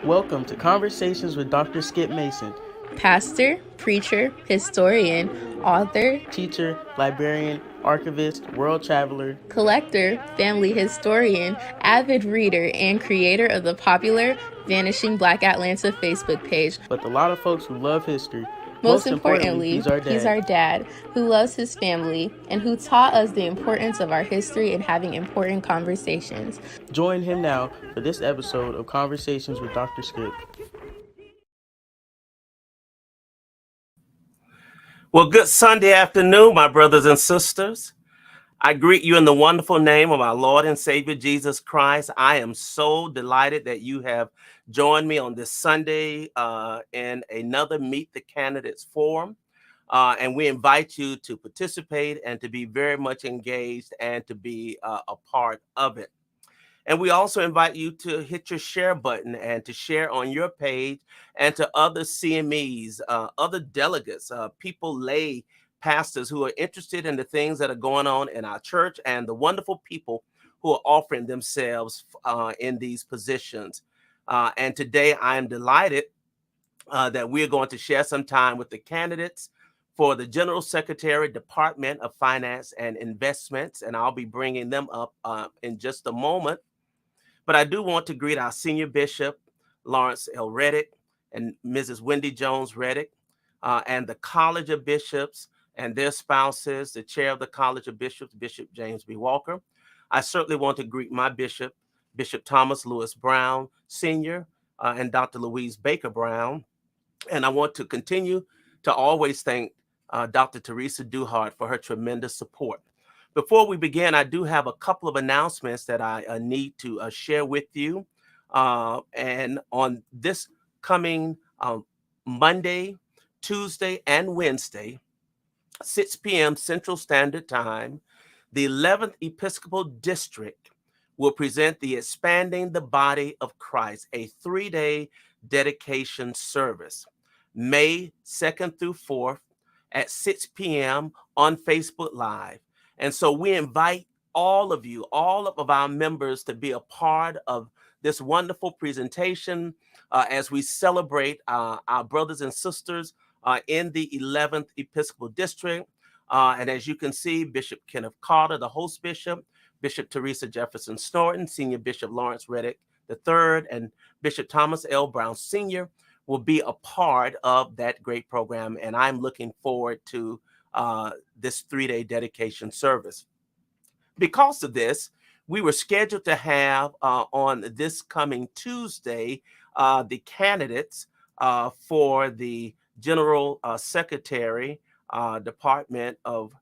Welcome to Conversations with Dr. Skip Mason, pastor, preacher, historian, author, teacher, librarian, archivist, world traveler, collector, family historian, avid reader, and creator of the popular Vanishing Black Atlanta Facebook page. With a lot of folks who love history. Most importantly, he's our dad who loves his family and who taught us the importance of our history and having important conversations. Join him now for this episode of Conversations with Dr. Skip. Well, good Sunday afternoon, my brothers and sisters. I greet you in the wonderful name of our Lord and Savior, Jesus Christ. I am so delighted that you have joined me on this Sunday in another Meet the Candidates forum. And we invite you to participate and to be very much engaged and to be a part of it. And we also invite you to hit your share button and to share on your page and to other CMEs, other delegates, people, lay pastors who are interested in the things that are going on in our church and the wonderful people who are offering themselves in these positions. And today I am delighted that we're going to share some time with the candidates for the General Secretary, Department of Finance and Investments, and I'll be bringing them up in just a moment. But I do want to greet our Senior Bishop, Lawrence L. Reddick, and Mrs. Wendy Jones Reddick, and the College of Bishops and their spouses, the Chair of the College of Bishops, Bishop James B. Walker. I certainly want to greet my bishop, Bishop Thomas Lewis Brown, Sr., and Dr. Louise Baker Brown. And I want to continue to always thank Dr. Teresa Duhart for her tremendous support. Before we begin, I do have a couple of announcements that I need to share with you. And on this coming Monday, Tuesday, and Wednesday, 6 p.m. Central Standard Time, the 11th Episcopal District will present the Expanding the Body of Christ, a 3-day dedication service, May 2nd through 4th at 6 p.m. on Facebook Live. And so we invite all of you, all of our members, to be a part of this wonderful presentation as we celebrate our brothers and sisters in the 11th Episcopal District. And as you can see, Bishop Kenneth Carter, the host bishop, Bishop Teresa Jefferson Snorton, Senior Bishop Lawrence Reddick III, and Bishop Thomas L. Brown Sr. will be a part of that great program. And I'm looking forward to this 3-day dedication service. Because of this, we were scheduled to have on this coming Tuesday the candidates for the General Secretary, Department of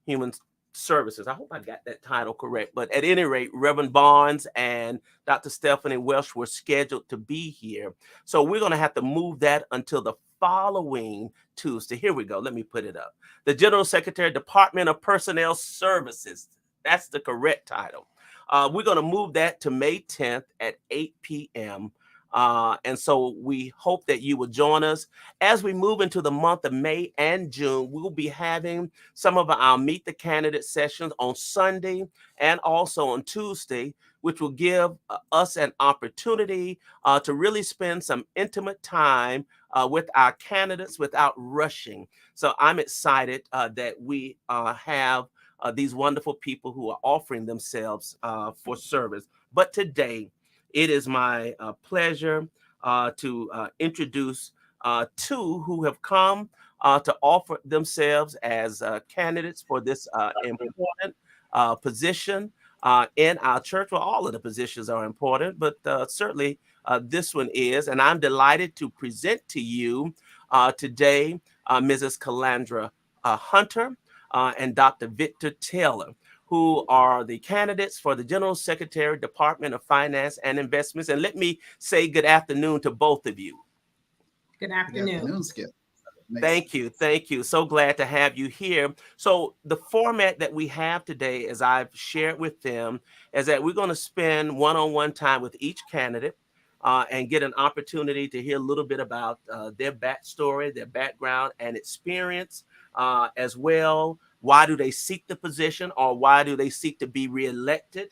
Human Services. I hope I got that title correct. But at any rate, Reverend Barnes and Dr. Stephanie Welsh were scheduled to be here. So we're going to have to move that until the following Tuesday. Here we go. Let me put it up. The General Secretary, Department of Personnel Services. That's the correct title. We're going to move that to May 10th at 8 p.m. And so we hope that you will join us. As we move into the month of May and June, we'll be having some of our Meet the Candidate sessions on Sunday and also on Tuesday, which will give us an opportunity to really spend some intimate time with our candidates without rushing. So I'm excited that we have these wonderful people who are offering themselves for service. But today, it is my pleasure to introduce two who have come to offer themselves as candidates for this important position in our church. Well, all of the positions are important, but certainly this one is. And I'm delighted to present to you today Mrs. Calandra Hunter and Dr. Victor Taylor, who are the candidates for the General Secretary, Department of Finance and Investments. And let me say good afternoon to both of you. Good afternoon. Good afternoon, Skip. Thank you. Thank you. So glad to have you here. So the format that we have today, as I've shared with them, is that we're going to spend one-on-one time with each candidate and get an opportunity to hear a little bit about their backstory, their background and experience as well. Why do they seek the position, or why do they seek to be reelected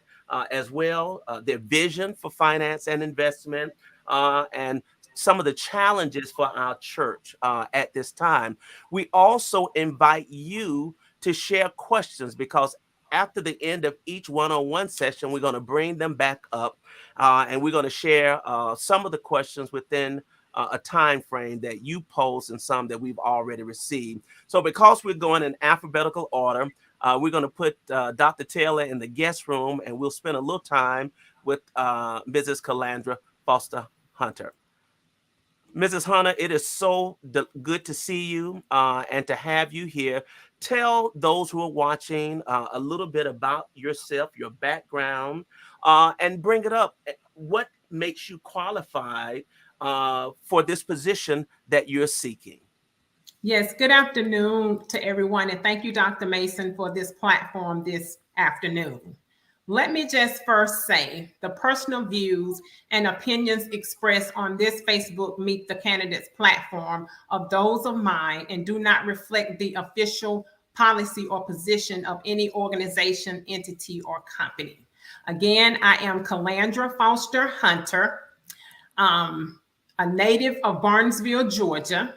as well? Their vision for finance and investment, and some of the challenges for our church at this time. We also invite you to share questions, because after the end of each one-on-one session, we're going to bring them back up, and we're going to share some of the questions within a time frame that you posed and some that we've already received. So because we're going in alphabetical order, we're going to put Dr. Taylor in the guest room, and we'll spend a little time with Mrs. Calandra Foster Hunter. Mrs. Hunter, it is so good to see you and to have you here. Tell those who are watching a little bit about yourself, your background, and bring it up. What makes you qualified for this position that you're seeking? Yes, good afternoon to everyone, and thank you, Dr. Mason, for this platform this afternoon. Let me just first say the personal views and opinions expressed on this Facebook Meet the Candidates platform are those of mine and do not reflect the official policy or position of any organization, entity, or company. Again, I am Calandra Foster Hunter, a native of Barnesville, Georgia.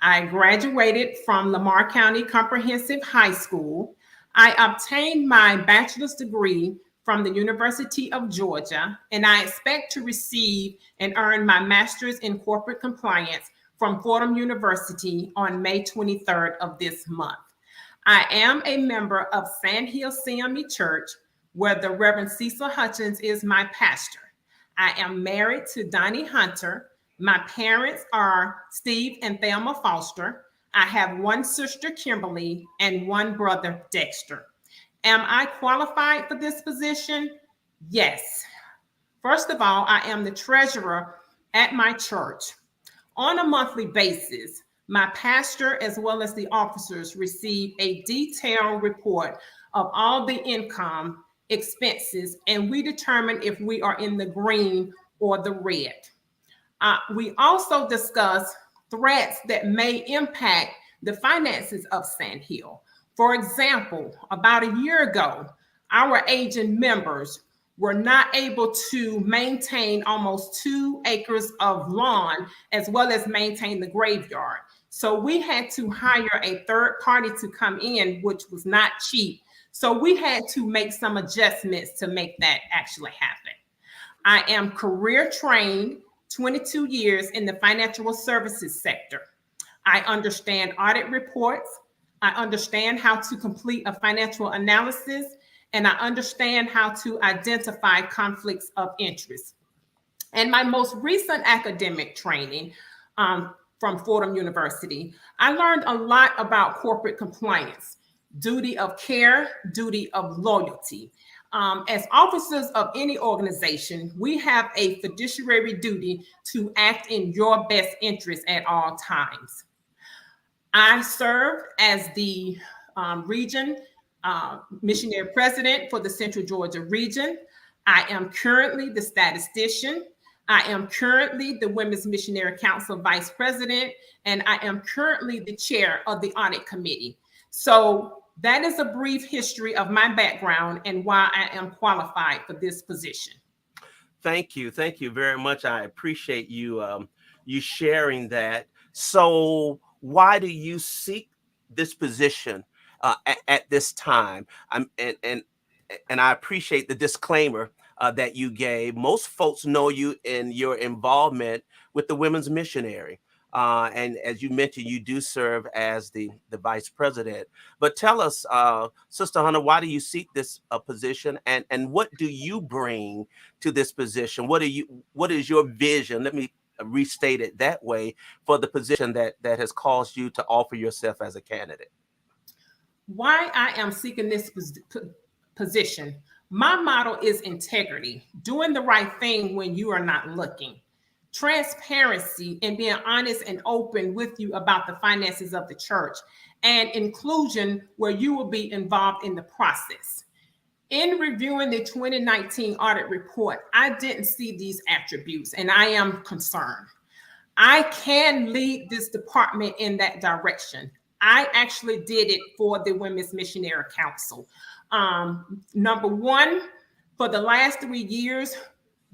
I graduated from Lamar County Comprehensive High School. I obtained my bachelor's degree from the University of Georgia, and I expect to receive and earn my master's in corporate compliance from Fordham University on May 23rd of this month. I am a member of Sandhill CME Church, where the Reverend Cecil Hutchins is my pastor. I am married to Donnie Hunter. My parents are Steve and Thelma Foster. I have one sister, Kimberly, and one brother, Dexter. Am I qualified for this position? Yes. First of all, I am the treasurer at my church. On a monthly basis, my pastor as well as the officers receive a detailed report of all the income, expenses, and we determine if we are in the green or the red. We also discuss threats that may impact the finances of Sandhill. For example, about a year ago, our agent members were not able to maintain almost 2 acres of lawn as well as maintain the graveyard. So we had to hire a third party to come in, which was not cheap. So we had to make some adjustments to make that actually happen. I am career trained, 22 years in the financial services sector. I understand audit reports. I understand how to complete a financial analysis, and I understand how to identify conflicts of interest. And my most recent academic training from Fordham University, I learned a lot about corporate compliance, duty of care, duty of loyalty. As officers of any organization, we have a fiduciary duty to act in your best interest at all times. I served as the region missionary president for the Central Georgia region. I am currently the statistician. I am currently the Women's Missionary Council vice president, and I am currently the chair of the audit committee. So that is a brief history of my background and why I am qualified for this position. Thank you. Thank you very much. I appreciate you you sharing that. So why do you seek this position at this time? And I appreciate the disclaimer that you gave. Most folks know you in your involvement with the Women's Missionary. And as you mentioned, you do serve as the vice president. But tell us, Sister Hunter, why do you seek this position, and what do you bring to this position? What is your vision? Let me restate it that way, for the position that has caused you to offer yourself as a candidate. Why I am seeking this position. My motto is integrity, doing the right thing when you are not looking. Transparency and being honest and open with you about the finances of the church, and inclusion where you will be involved in the process. In reviewing the 2019 audit report, I didn't see these attributes, and I am concerned. I can lead this department in that direction. I actually did it for the Women's Missionary Council. Number one, for the last 3 years,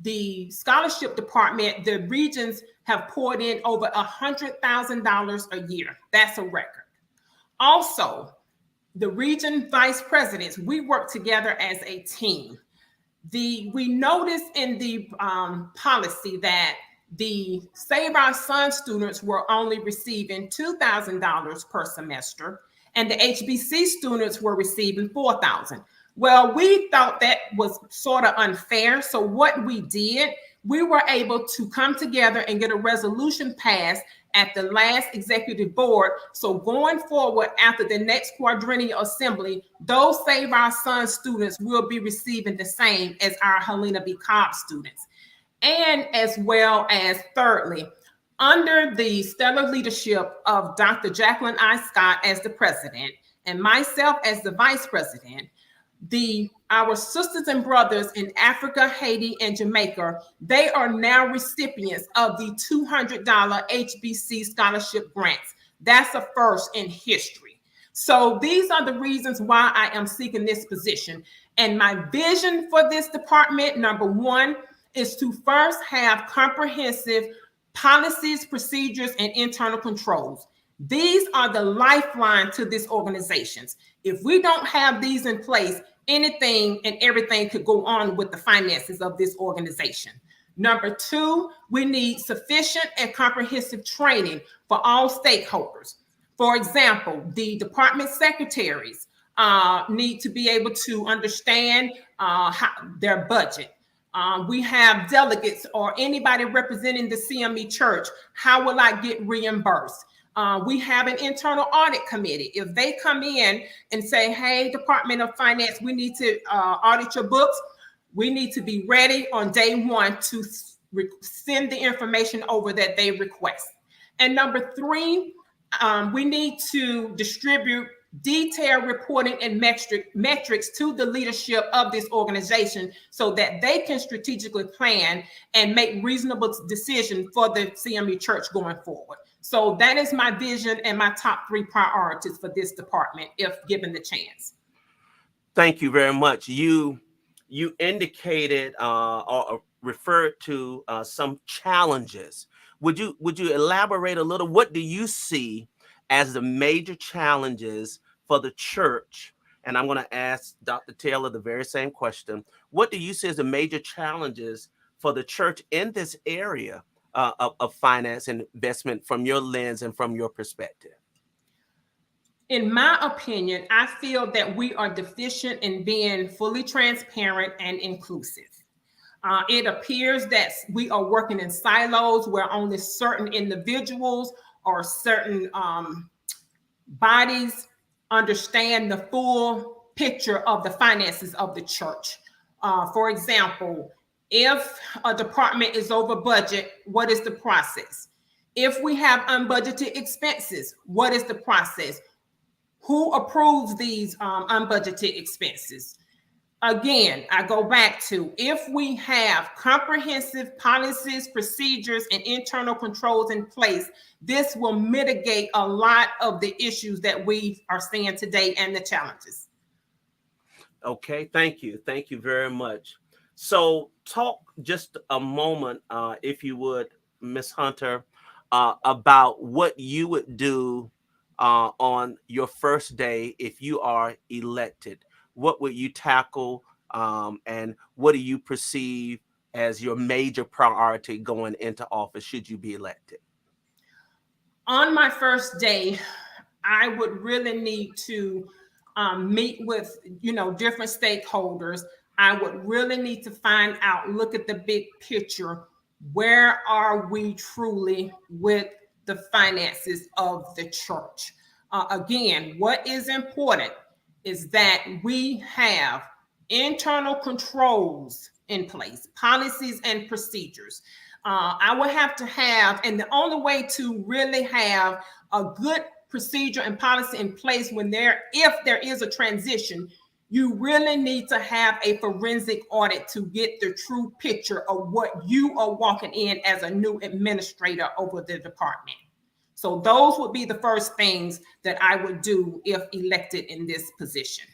the scholarship department, the regions have poured in over $100,000 a year. That's a record. Also, the region vice presidents, we work together as a team. We noticed in the policy that the Save Our Son students were only receiving $2,000 per semester, and the HBC students were receiving $4,000. Well, we thought that was sort of unfair. So what we did, we were able to come together and get a resolution passed at the last executive board. So going forward, after the next quadrennial assembly, those Save Our Son students will be receiving the same as our Helena B. Cobb students. And as well as thirdly, under the stellar leadership of Dr. Jacqueline I. Scott as the president and myself as the vice president, our sisters and brothers in Africa, Haiti, and Jamaica, they are now recipients of the $200 HBC scholarship grants. That's a first in history. So these are the reasons why I am seeking this position. And my vision for this department, number one, is to first have comprehensive policies, procedures, and internal controls. These are the lifeline to this organization. If we don't have these in place, anything and everything could go on with the finances of this organization. Number two, we need sufficient and comprehensive training for all stakeholders. For example, the department secretaries need to be able to understand their budget. We have delegates or anybody representing the CME Church. How will I get reimbursed? We have an internal audit committee. If they come in and say, hey, Department of Finance, we need to audit your books, we need to be ready on day one to send the information over that they request. And number three, we need to distribute detailed reporting and metrics to the leadership of this organization so that they can strategically plan and make reasonable decisions for the CME Church going forward. So that is my vision and my top three priorities for this department, if given the chance. Thank you very much. You indicated or referred to some challenges. Would you elaborate a little? What do you see as the major challenges for the church? And I'm going to ask Dr. Taylor the very same question. What do you see as the major challenges for the church in this area of finance and investment from your lens and from your perspective? In my opinion, I feel that we are deficient in being fully transparent and inclusive. It appears that we are working in silos where only certain individuals or certain bodies understand the full picture of the finances of the church. For example, if a department is over budget, what is the process? If we have unbudgeted expenses, what is the process? Who approves these unbudgeted expenses? Again, I go back to, if we have comprehensive policies, procedures, and internal controls in place, this will mitigate a lot of the issues that we are seeing today and the challenges. Okay, thank you. Thank you very much. So talk just a moment, if you would, Ms. Hunter, about what you would do on your first day if you are elected. What would you tackle, and what do you perceive as your major priority going into office should you be elected? On my first day, I would really need to meet with, different stakeholders. I would really need to find out, look at the big picture. Where are we truly with the finances of the church? Again, what is important is that we have internal controls in place, policies and procedures. I will have to have, and the only way to really have a good procedure and policy in place if there is a transition, you really need to have a forensic audit to get the true picture of what you are walking in as a new administrator over the department. So those would be the first things that I would do if elected in this position.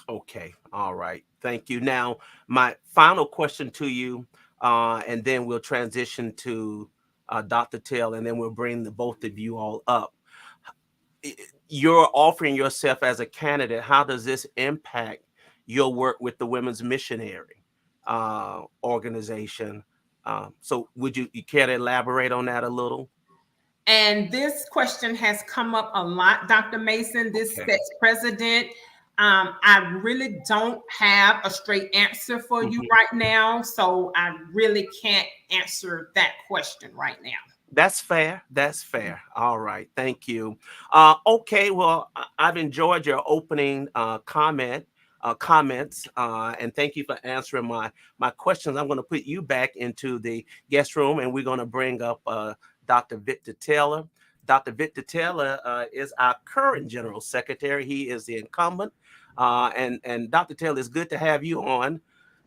Okay. All right. Thank you. Now, my final question to you, and then we'll transition to Dr. Taylor, and then we'll bring the both of you all up. You're offering yourself as a candidate. How does this impact your work with the Women's Missionary organization? So would you care to elaborate on that a little? And this question has come up a lot, Dr. Mason. This sets precedent. I really don't have a straight answer for you right now, so I really can't answer that question right now. That's fair. That's fair. All right. Thank you. Okay. Well, I've enjoyed your opening comments, and thank you for answering my questions. I'm going to put you back into the guest room, and we're going to bring up Dr. Victor Taylor. Dr. Victor Taylor is our current General Secretary. He is the incumbent. And Dr. Taylor, it's good to have you on.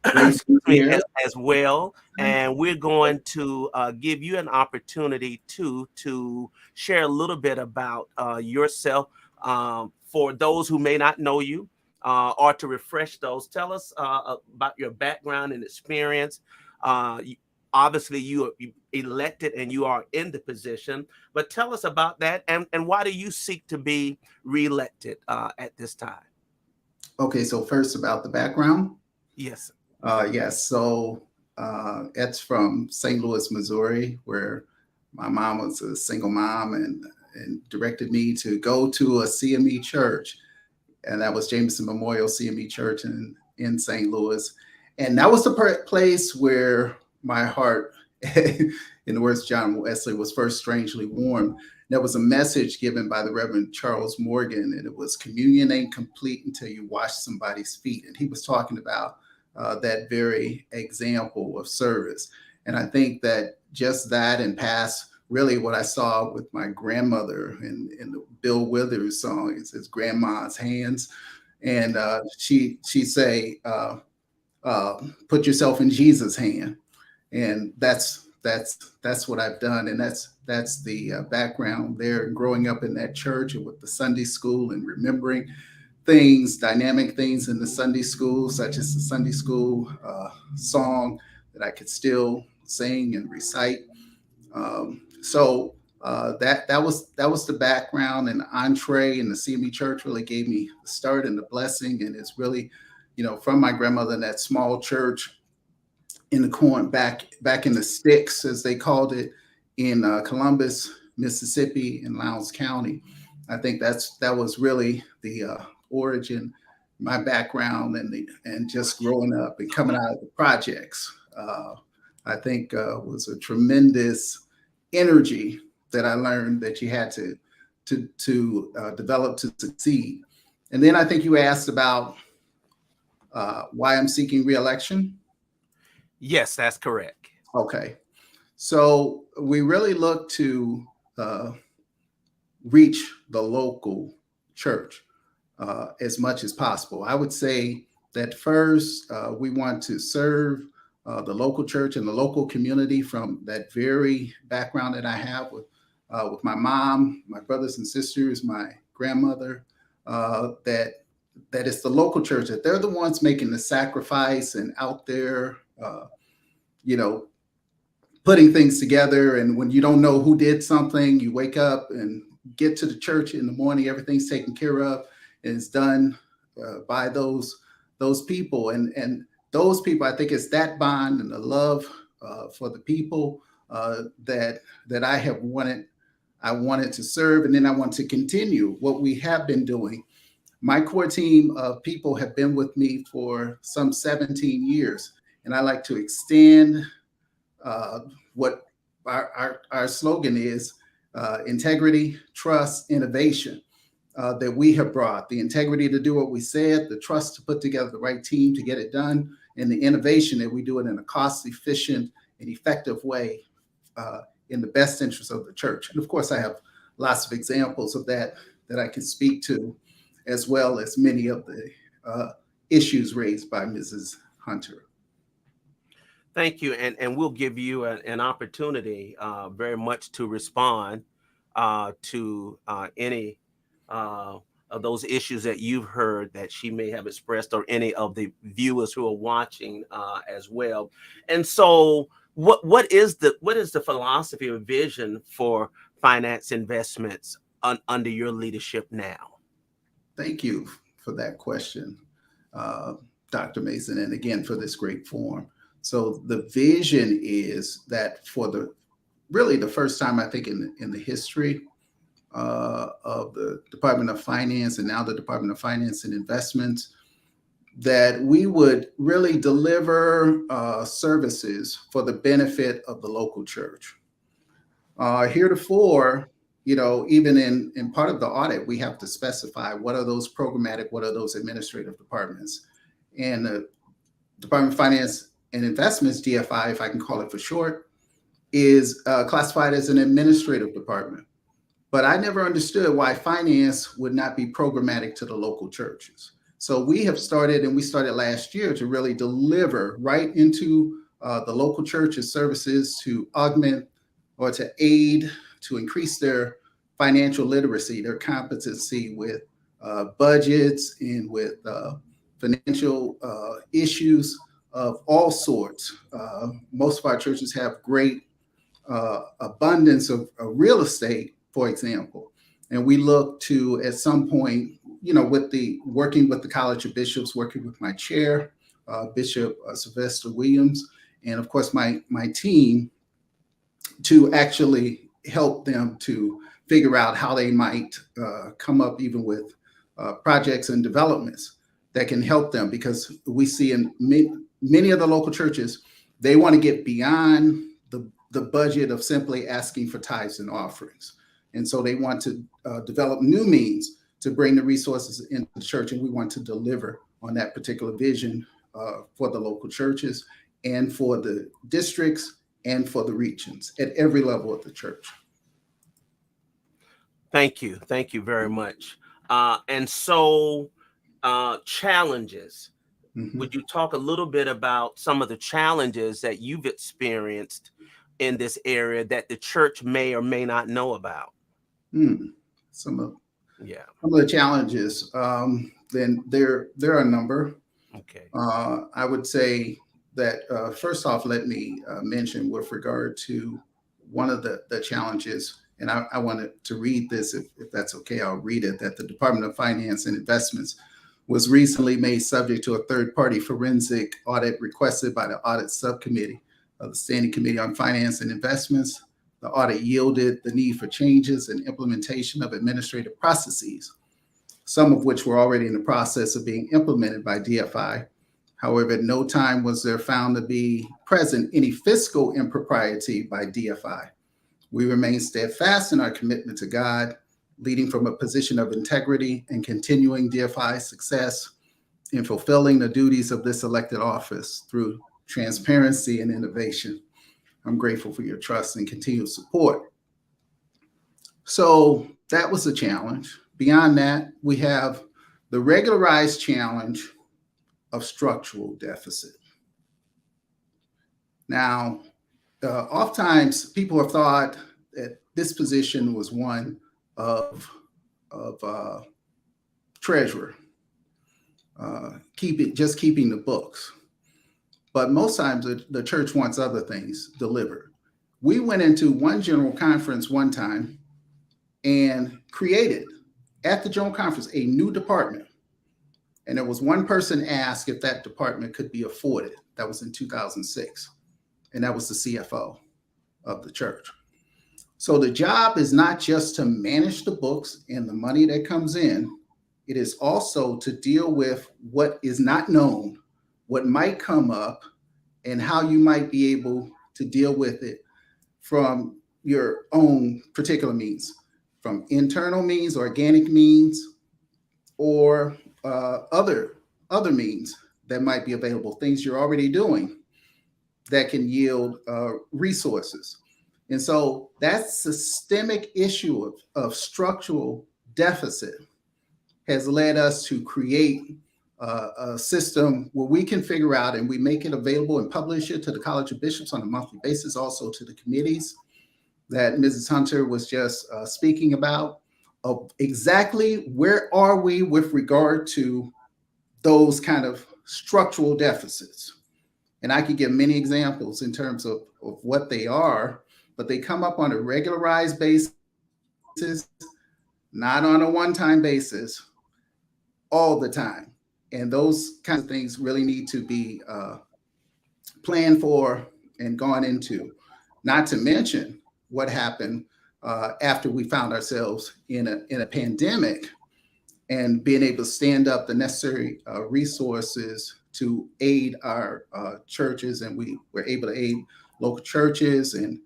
Excuse me, as well. And we're going to give you an opportunity to share a little bit about yourself for those who may not know you, or to refresh those. Tell us about your background and experience. Obviously, you are elected and you are in the position, but tell us about that, and why do you seek to be reelected at this time? Okay, so first about the background. Yes. Yes, so it's from St. Louis, Missouri, where my mom was a single mom and directed me to go to a CME church. And that was Jameson Memorial CME Church in St. Louis. And that was the place where my heart, in the words of John Wesley, was first strangely warmed. There was a message given by the Reverend Charles Morgan, and it was communion ain't complete until you wash somebody's feet. And he was talking about that very example of service. And I think that just that and past, really what I saw with my grandmother in the Bill Withers song, it says grandma's hands. And she'd say, put yourself in Jesus' hand. And that's what I've done. And that's the background there, growing up in that church and with the Sunday school and remembering things, dynamic things in the Sunday school, such as the Sunday school song that I could still sing and recite. So that was the background, and entree in the CME Church really gave me the start and the blessing. And it's really, from my grandmother in that small church in the corn, back in the sticks, as they called it, in Columbus, Mississippi, in Lowndes County. I think that was really the origin, my background, and just growing up and coming out of the projects. I think was a tremendous energy that I learned that you had to develop to succeed. And then I think you asked about why I'm seeking re-election. Yes, that's correct. Okay. So we really look to reach the local church as much as possible. I would say that first, we want to serve the local church and the local community from that very background that I have with my mom, my brothers and sisters, my grandmother, that it's the local church, that they're the ones making the sacrifice and out there, putting things together. And when you don't know who did something, you wake up and get to the church in the morning, everything's taken care of and it's done by those people. And those people, I think it's that bond and the love for the people that I wanted to serve. And then I want to continue what we have been doing. My core team of people have been with me for some 17 years. And I like to extend what our slogan is, integrity, trust, innovation, that we have brought. The integrity to do what we said, the trust to put together the right team to get it done, and the innovation that we do it in a cost-efficient and effective way in the best interest of the church. And of course, I have lots of examples of that I can speak to, as well as many of the issues raised by Mrs. Hunter. Thank you. And we'll give you an opportunity very much to respond to any of those issues that you've heard that she may have expressed, or any of the viewers who are watching as well. And so what is the philosophy or vision for finance investments under your leadership now? Thank you for that question, Dr. Mason, and again for this great forum. So the vision is that for the first time, I think in the history of the Department of Finance and now the Department of Finance and Investments, that we would really deliver services for the benefit of the local church. Heretofore, even in part of the audit, we have to specify what are those programmatic, what are those administrative departments. And the Department of Finance and Investments, DFI, if I can call it for short, is classified as an administrative department. But I never understood why finance would not be programmatic to the local churches. So we have started, and we started last year, to really deliver right into the local churches services to augment or to aid, to increase their financial literacy, their competency with budgets and with financial issues of all sorts. Most of our churches have great abundance of real estate, for example, and we look to, at some point, working with the College of Bishops, working with my chair, Bishop Sylvester Williams, and of course my team, to actually help them to figure out how they might come up even with projects and developments that can help them, because we see in many of the local churches, they want to get beyond the budget of simply asking for tithes and offerings. And so they want to develop new means to bring the resources into the church. And we want to deliver on that particular vision for the local churches and for the districts and for the regions at every level of the church. Thank you. Thank you very much. And so challenges. Mm-hmm. Would you talk a little bit about some of the challenges that you've experienced in this area that the church may or may not know about? Some of the challenges, then there are a number. Okay. I would say that first off, let me mention with regard to one of the challenges, and I wanted to read this, if that's okay, I'll read it, that the Department of Finance and Investments was recently made subject to a third-party forensic audit requested by the Audit Subcommittee of the Standing Committee on Finance and Investments. The audit yielded the need for changes and implementation of administrative processes, some of which were already in the process of being implemented by DFI. However, at no time was there found to be present any fiscal impropriety by DFI. We remain steadfast in our commitment to God, leading from a position of integrity and continuing DFI's success in fulfilling the duties of this elected office through transparency and innovation. I'm grateful for your trust and continued support. So that was a challenge. Beyond that, we have the regularized challenge of structural deficit. Now, oftentimes people have thought that this position was one of treasurer, keeping the books. But most times the church wants other things delivered. We went into one general conference one time and created at the general conference a new department. And there was one person asked if that department could be afforded. That was in 2006. And that was the CFO of the church. So the job is not just to manage the books and the money that comes in. It is also to deal with what is not known, what might come up, and how you might be able to deal with it from your own particular means, from internal means, organic means, or other means that might be available, things you're already doing that can yield resources. And so that systemic issue of structural deficit has led us to create a system where we can figure out, and we make it available and publish it to the College of Bishops on a monthly basis, also to the committees that Mrs. Hunter was just speaking about, of exactly where are we with regard to those kind of structural deficits. And I could give many examples in terms of what they are, but they come up on a regularized basis, not on a one-time basis, all the time. And those kinds of things really need to be planned for and gone into, not to mention what happened after we found ourselves in a pandemic and being able to stand up the necessary resources to aid our churches. And we were able to aid local churches and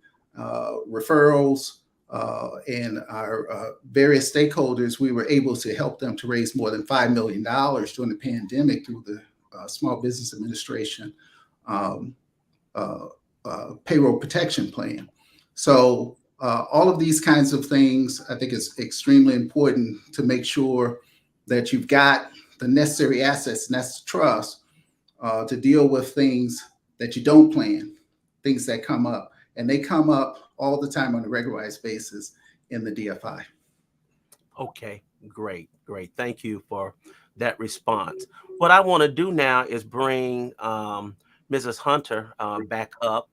referrals and our various stakeholders. We were able to help them to raise more than $5 million during the pandemic through the Small Business Administration payroll protection plan. So all of these kinds of things, I think it's extremely important to make sure that you've got the necessary assets, and that's trust, to deal with things that you don't plan, things that come up. And they come up all the time on a regularized basis in the DFI. Okay, great. Thank you for that response. What I want to do now is bring Mrs. Hunter back up.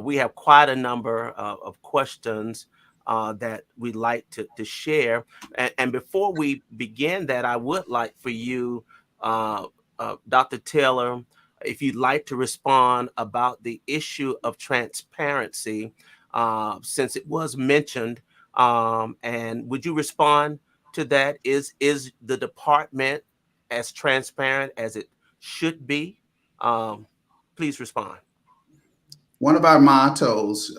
We have quite a number of questions that we'd like to share. And before we begin that, I would like for you, Dr. Taylor, if you'd like to respond about the issue of transparency, since it was mentioned, and would you respond to that? Is the department as transparent as it should be? Please respond. One of our mottos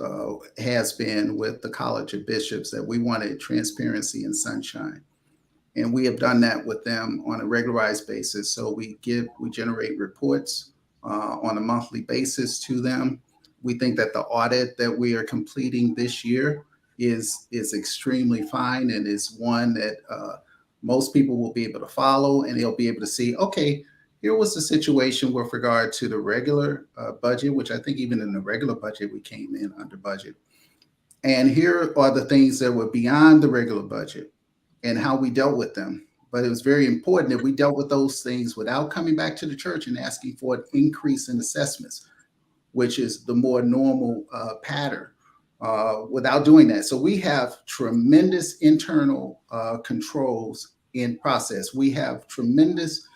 has been with the College of Bishops that we wanted transparency and sunshine. And we have done that with them on a regularized basis. So we generate reports on a monthly basis to them. We think that the audit that we are completing this year is extremely fine and is one that most people will be able to follow, and they'll be able to see, okay, here was the situation with regard to the regular budget, which I think even in the regular budget, we came in under budget. And here are the things that were beyond the regular budget and how we dealt with them. But it was very important that we dealt with those things without coming back to the church and asking for an increase in assessments, which is the more normal pattern, without doing that. So we have tremendous internal controls in process. We have tremendous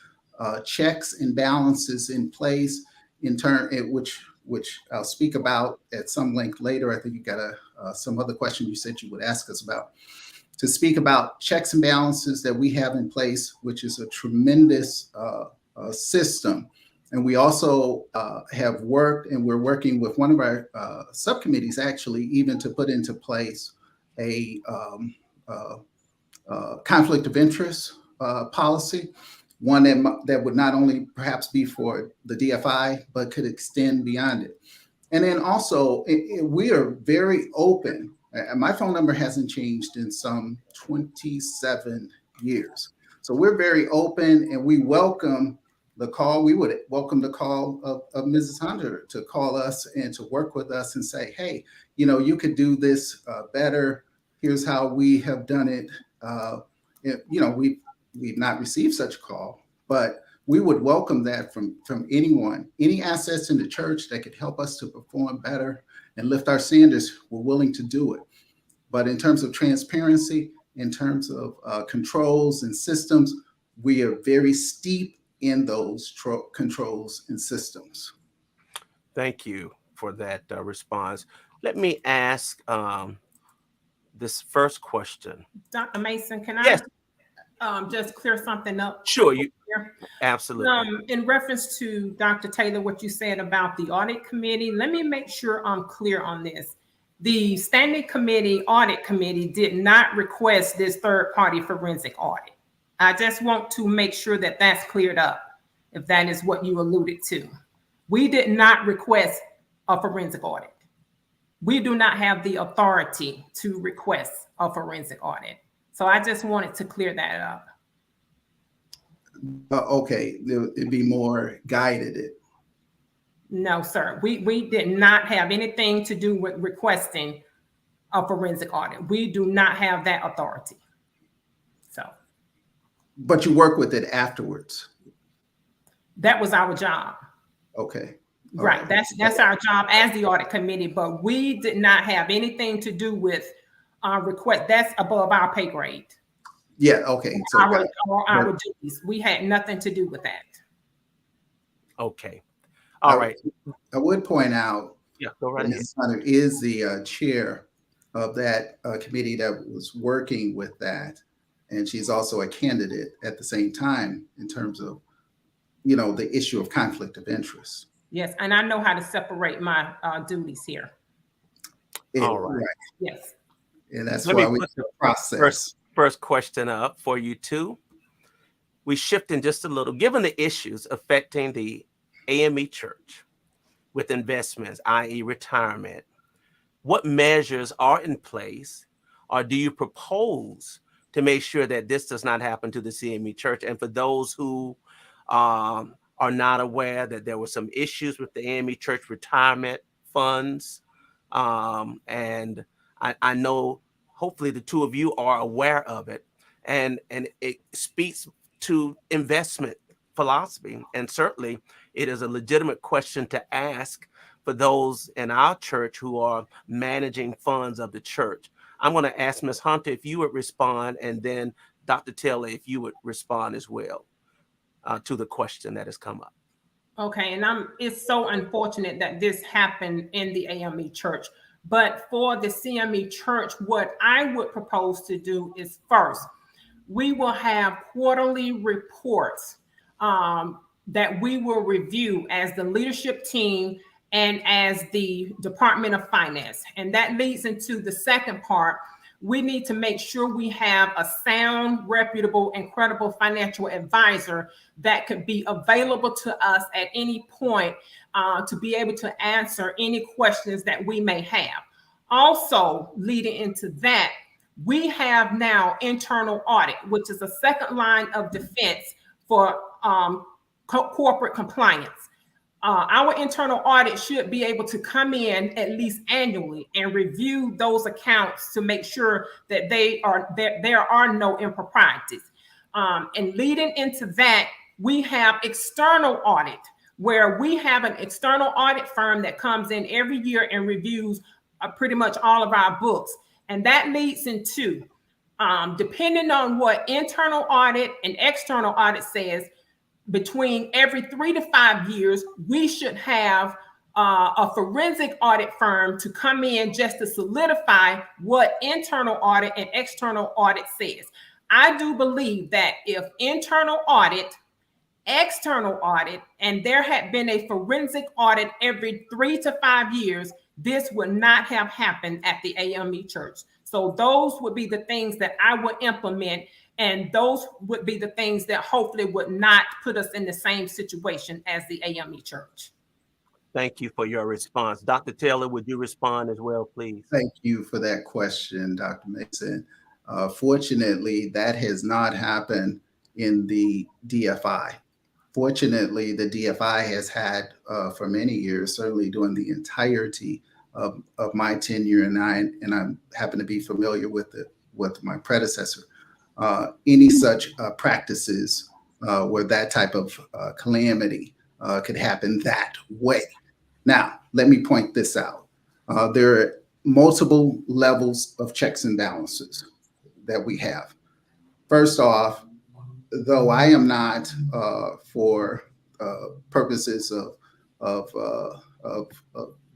checks and balances in place in turn, which I'll speak about at some length later. I think you got some other question you said you would ask us about, to speak about checks and balances that we have in place, which is a tremendous system. And we also have worked, and we're working with one of our subcommittees actually, even to put into place a conflict of interest policy, one that would not only perhaps be for the DFI, but could extend beyond it. And then also, we are very open. My phone number hasn't changed in some 27 years. So we're very open, and we welcome the call. We would welcome the call of Mrs. Hunter to call us and to work with us and say, hey, you could do this better. Here's how we have done it. We've not received such a call, but we would welcome that from anyone. Any assets in the church that could help us to perform better and lift our standards, we're willing to do it. But in terms of transparency, in terms of controls and systems, we are very steep in those controls and systems. Thank you for that response. Let me ask this first question. Dr. Mason, can Yes. I just clear something up? Sure, absolutely. In reference to Dr. Taylor, what you said about the audit committee, let me make sure I'm clear on this. The standing committee, audit committee, did not request this third-party forensic audit. I just want to make sure that that's cleared up, if that is what you alluded to. We did not request a forensic audit. We do not have the authority to request a forensic audit. So I just wanted to clear that up. Okay, it'd be more guided. No, sir. We did not have anything to do with requesting a forensic audit. We do not have that authority. But you work with it afterwards. That was our job. Okay. All Right. That's our job as the audit committee, but we did not have anything to do with request. That's above our pay grade. Yeah. Okay. So our duties. We had nothing to do with that. Okay. All right. I would point out, yeah, go right ahead. Ms. Hunter is the chair of that committee that was working with that. And she's also a candidate at the same time in terms of, the issue of conflict of interest. Yes, and I know how to separate my duties here. All right. Yes. And that's why we the process. First question up for you two. We shift in just a little. Given the issues affecting the AME Church with investments, i.e. retirement, what measures are in place, or do you propose to make sure that this does not happen to the CME Church? And for those who are not aware that there were some issues with the AME Church retirement funds, and I know hopefully the two of you are aware of it, and it speaks to investment philosophy, and certainly it is a legitimate question to ask for those in our church who are managing funds of the church. I'm going to ask Ms. Hunter if you would respond, and then Dr. Taylor if you would respond as well to the question that has come up. Okay, and it's so unfortunate that this happened in the AME Church. But for the CME Church, what I would propose to do is first, we will have quarterly reports that we will review as the leadership team and as the Department of Finance. And that leads into the second part. We need to make sure we have a sound, reputable, and credible financial advisor that could be available to us at any point to be able to answer any questions that we may have. Also, leading into that, we have now internal audit, which is a second line of defense for corporate compliance. Our internal audit should be able to come in at least annually and review those accounts to make sure that there are no improprieties. And leading into that, we have external audit, where we have an external audit firm that comes in every year and reviews pretty much all of our books. And that leads into, depending on what internal audit and external audit says, between every 3 to 5 years, we should have a forensic audit firm to come in just to solidify what internal audit and external audit says. I do believe that if internal audit, external audit, and there had been a forensic audit every 3 to 5 years, this would not have happened at the AME Church. So those would be the things that I would implement, and those would be the things that hopefully would not put us in the same situation as the AME Church. Thank you for your response. Dr. Taylor, would you respond as well, please? Thank you for that question, Dr. Mason. Fortunately, that has not happened in the DFI. Fortunately, the DFI has had for many years, certainly during the entirety of my tenure, and I happen to be familiar with my predecessor, any such practices where that type of calamity could happen that way. Now, let me point this out. There are multiple levels of checks and balances that we have. First off, though I am not for purposes of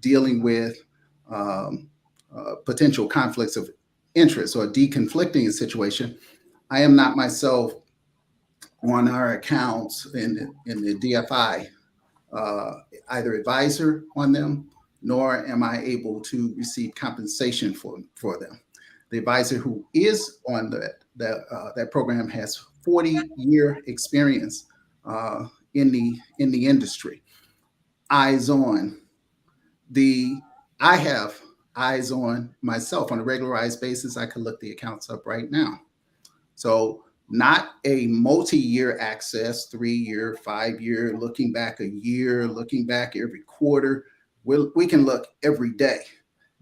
dealing with potential conflicts of interest or deconflicting a situation, I am not myself on our accounts in the DFI either advisor on them, nor am I able to receive compensation for them. The advisor who is on that program has 40-year experience in the industry. Eyes on. I have eyes on myself on a regularized basis. I can look the accounts up right now. So not a multi-year access, 3-year, 5-year, looking back a year, looking back every quarter. We can look every day.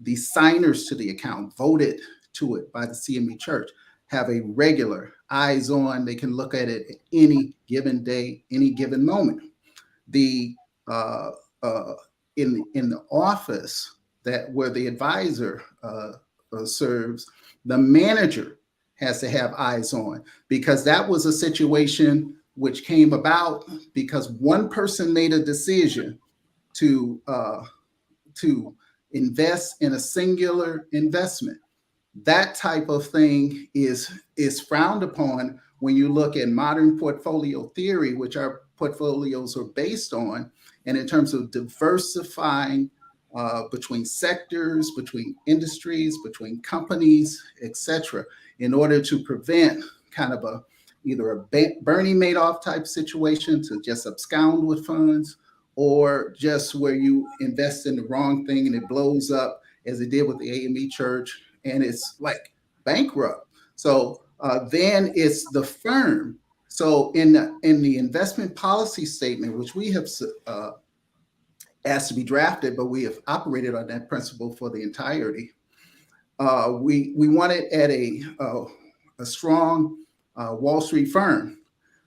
The signers to the account voted to it by the CME Church. have a regular eyes on. They can look at it at any given day, any given moment. The in the office that where the advisor serves, the manager has to have eyes on, because that was a situation which came about because one person made a decision to invest in a singular investment. That type of thing is frowned upon when you look at modern portfolio theory, which our portfolios are based on, and in terms of diversifying between sectors, between industries, between companies, etc., in order to prevent kind of either a Bernie Madoff type situation to just abscond with funds, or just where you invest in the wrong thing and it blows up, as it did with the CME Church, and it's like bankrupt. So then it's the firm. So in the investment policy statement, which we have asked to be drafted, but we have operated on that principle for the entirety. We want it at a strong Wall Street firm.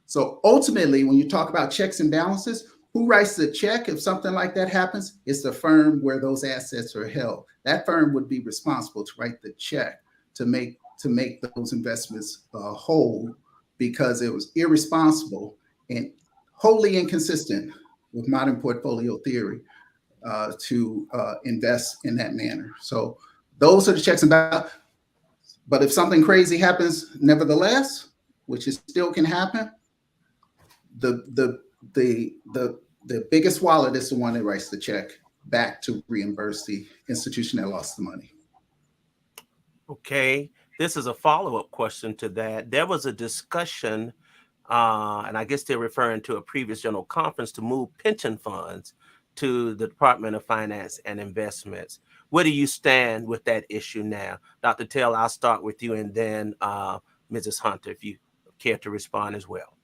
So ultimately, when you talk about checks and balances, who writes the check if something like that happens? It's the firm where those assets are held. That firm would be responsible to write the check to make those investments whole, because it was irresponsible and wholly inconsistent with modern portfolio theory to invest in that manner. So those are the checks and balances. But if something crazy happens, nevertheless, which is still can happen, the biggest wallet is the one that writes the check back to reimburse the institution that lost the money. Okay, this is a follow-up question to that. There was a discussion, and I guess they're referring to a previous general conference, to move pension funds to the Department of Finance and Investments. Where do you stand with that issue now? Dr. Taylor, I'll start with you, and then Mrs. Hunter, if you care to respond as well.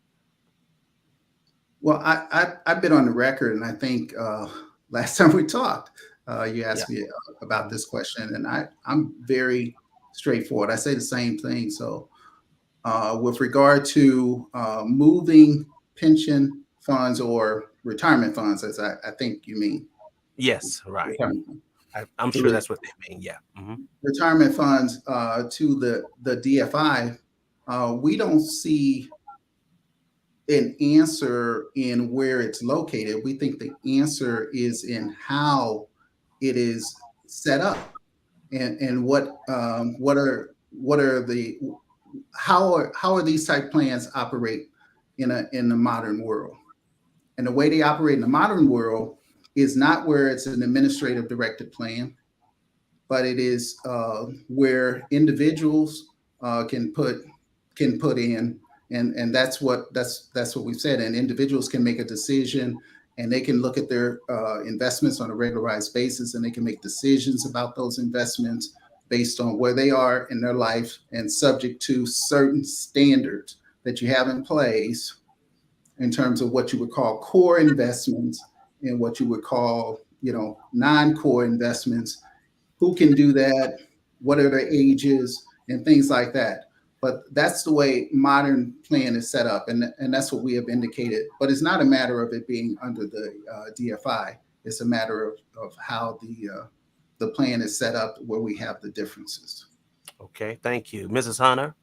Well, I've been on the record, and I think last time we talked, you asked me about this question, and I'm very straightforward. I say the same thing. So with regard to moving pension funds or retirement funds, as I think you mean. Yes, right. I'm sure that's what they mean, yeah. Mm-hmm. Retirement funds to the DFI, we don't see an answer in where it's located. We think the answer is in how it is set up, and how are these type plans operate in the modern world. And the way they operate in the modern world is not where it's an administrative directed plan, but it is where individuals can put in. And that's what we've said. And individuals can make a decision, and they can look at their investments on a regularized basis, and they can make decisions about those investments based on where they are in their life and subject to certain standards that you have in place in terms of what you would call core investments and what you would call, non-core investments. Who can do that? What are their ages and things like that? But that's the way modern plan is set up, and that's what we have indicated. But it's not a matter of it being under the DFI. It's a matter of how the plan is set up, where we have the differences. Okay, thank you. Mrs. Hunter?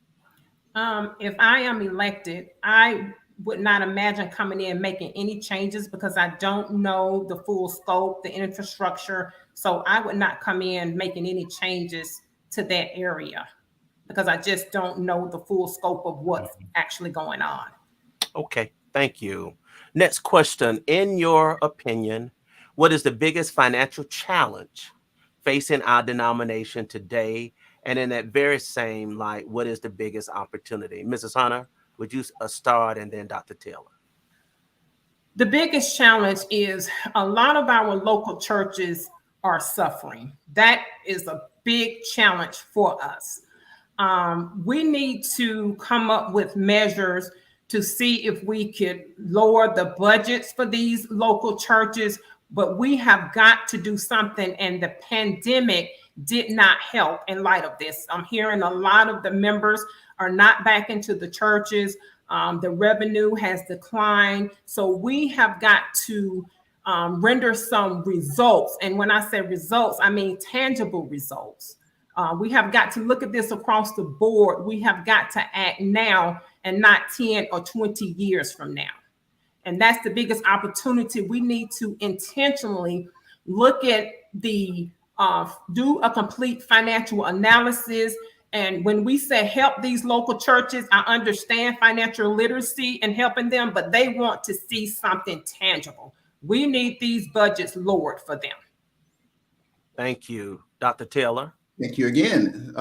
If I am elected, I would not imagine coming in and making any changes, because I don't know the full scope, the infrastructure. So I would not come in making any changes to that area, because I just don't know the full scope of what's actually going on. Okay, thank you. Next question. In your opinion, what is the biggest financial challenge facing our denomination today? And in that very same light, what is the biggest opportunity? Mrs. Hunter, would you start, and then Dr. Taylor? The biggest challenge is a lot of our local churches are suffering. That is a big challenge for us. We need to come up with measures to see if we could lower the budgets for these local churches, but we have got to do something, and the pandemic did not help in light of this. I'm hearing a lot of the members are not back into the churches. The revenue has declined. So we have got to render some results. And when I say results, I mean tangible results. We have got to look at this across the board. We have got to act now and not 10 or 20 years from now. And that's the biggest opportunity. We need to intentionally look at do a complete financial analysis. And when we say help these local churches, I understand financial literacy and helping them, but they want to see something tangible. We need these budgets lowered for them. Thank you. Dr. Taylor. Thank you again.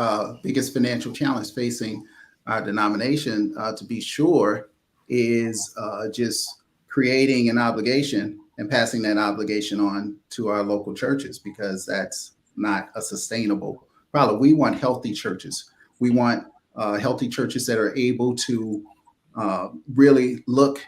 Biggest financial challenge facing our denomination, to be sure, is just creating an obligation and passing that obligation on to our local churches, because that's not a sustainable problem. We want healthy churches. We want healthy churches that are able to really look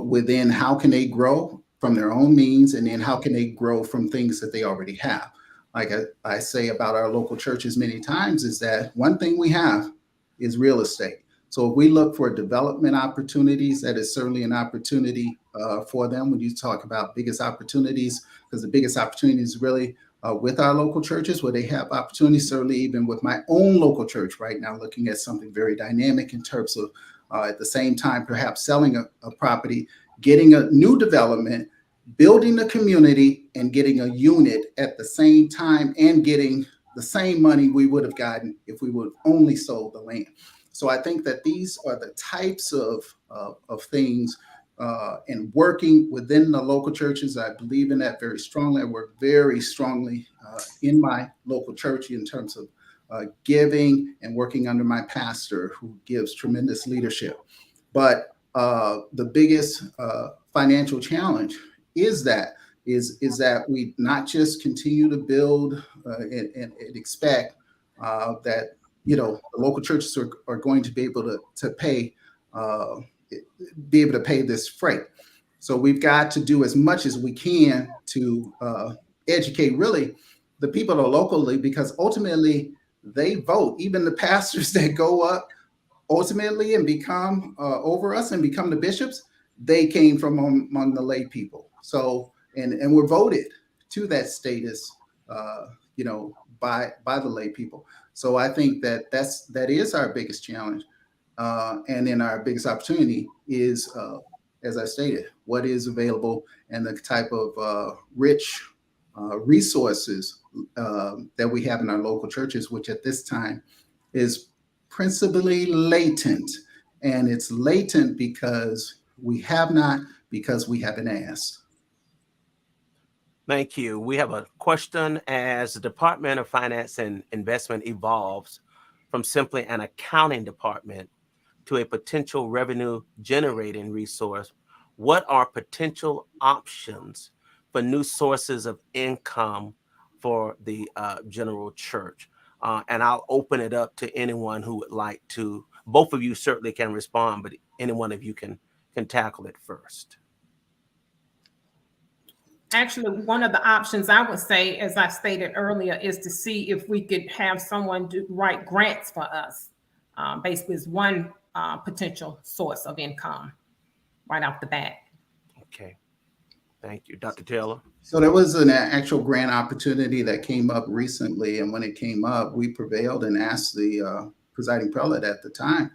within how can they grow from their own means, and then how can they grow from things that they already have. Like I say about our local churches many times, is that one thing we have is real estate. So if we look for development opportunities, that is certainly an opportunity for them. When you talk about biggest opportunities, because the biggest opportunity is really with our local churches, where they have opportunities, certainly even with my own local church right now, looking at something very dynamic in terms of at the same time, perhaps selling a property, getting a new development, building the community, and getting a unit at the same time, and getting the same money we would have gotten if we would have only sold the land. So I think that these are the types of things, and working within the local churches. I believe in that very strongly. I work very strongly in my local church in terms of giving and working under my pastor, who gives tremendous leadership. But the biggest financial challenge is that we not just continue to build and expect that the local churches are going to be able to pay this freight. So we've got to do as much as we can to educate really the people locally, because ultimately they vote. Even the pastors that go up ultimately and become over us and become the bishops, they came from among the lay people. So and we're voted to that status, by the lay people. So I think that is our biggest challenge, and then our biggest opportunity is, as I stated, what is available and the type of rich resources that we have in our local churches, which at this time is principally latent, and it's latent because we have not, because we haven't asked. Thank you. We have a question. As the Department of Finance and Investment evolves from simply an accounting department to a potential revenue generating resource, what are potential options for new sources of income for the general church? And I'll open it up to anyone who would like to. Both of you certainly can respond, but any one of you can tackle it first. Actually, one of the options I would say, as I stated earlier, is to see if we could have someone write grants for us. Basically, is one potential source of income right off the bat. Okay. Thank you. Dr. Taylor? So there was an actual grant opportunity that came up recently. And when it came up, we prevailed and asked the presiding prelate at the time,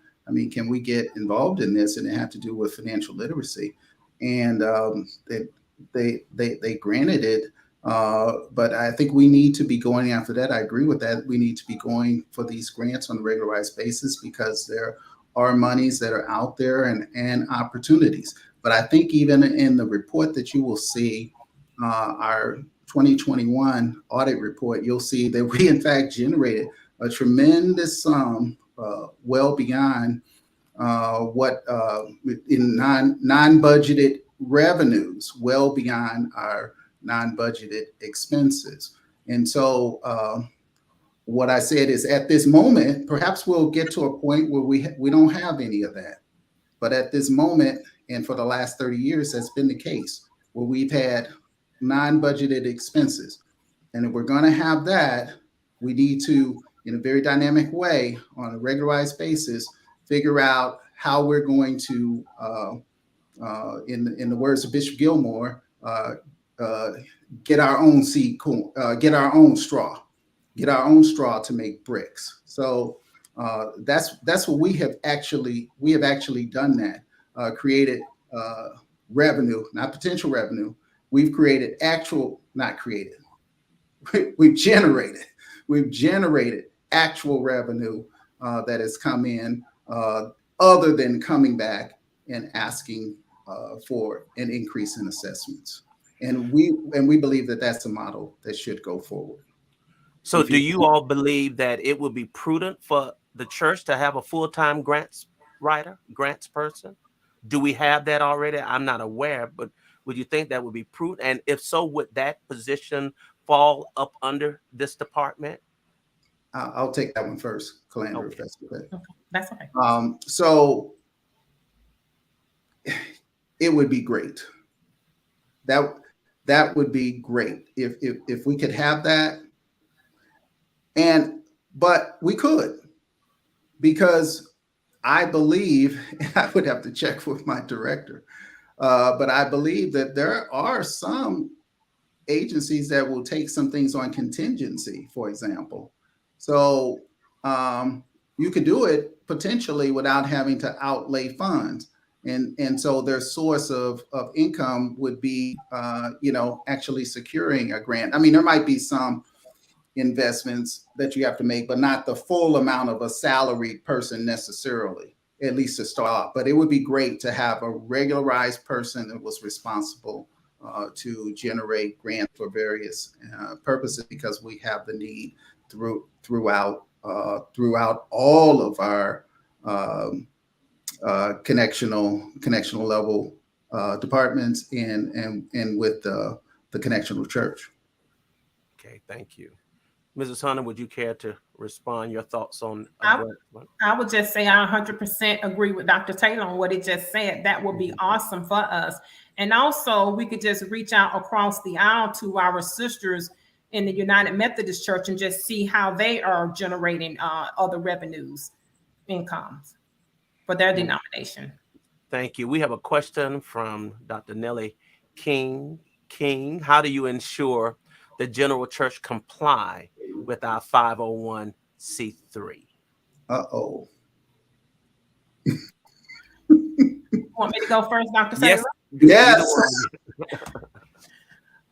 can we get involved in this? And it had to do with financial literacy. And they granted it, but I think we need to be going after that. I agree with that. We need to be going for these grants on a regularized basis, because there are monies that are out there and opportunities. But I think even in the report that you will see, our 2021 audit report, you'll see that we in fact generated a tremendous sum, well beyond what in non-budgeted revenues, well beyond our non-budgeted expenses. And so what I said is, at this moment, perhaps we'll get to a point where we don't have any of that. But at this moment, and for the last 30 years, that's been the case, where we've had non-budgeted expenses. And if we're going to have that, We need to, in a very dynamic way, on a regularized basis, figure out how we're going to, in the words of Bishop Gilmore, get our own seed, get our own straw to make bricks. So that's what we have actually done. That created revenue, not potential revenue. We've created we've generated actual revenue that has come in, other than coming back and asking for an increase in assessments. And we believe that that's a model that should go forward. So do you all believe that it would be prudent for the church to have a full-time grants person? Do we have that already? I'm not aware, but would you think that would be prudent? And if so, would that position fall up under this department? I'll take that one first, Calandra, if that's okay. Okay, that's okay. So it would be great. That would be great if we could have that. But we could, because I believe, and I would have to check with my director, but I believe that there are some agencies that will take some things on contingency, for example. So you could do it potentially without having to outlay funds. And so their source of income would be, actually securing a grant. I mean, there might be some investments that you have to make, but not the full amount of a salaried person necessarily, at least to start off. But it would be great to have a regularized person that was responsible to generate grants for various purposes, because we have the need throughout all of our connectional level departments and with the Connectional Church. Okay, thank you. Mrs. Hunter, would you care to respond? Your thoughts on? I would just say I 100% agree with Dr. Taylor on what he just said. That would be awesome for us. And also, we could just reach out across the aisle to our sisters in the United Methodist Church and just see how they are generating other revenues, incomes for their denomination. Thank you. We have a question from Dr. Nellie King. How do you ensure the general church comply with our 501c3? Want me to go first, Dr. Yes. Taylor? Yes.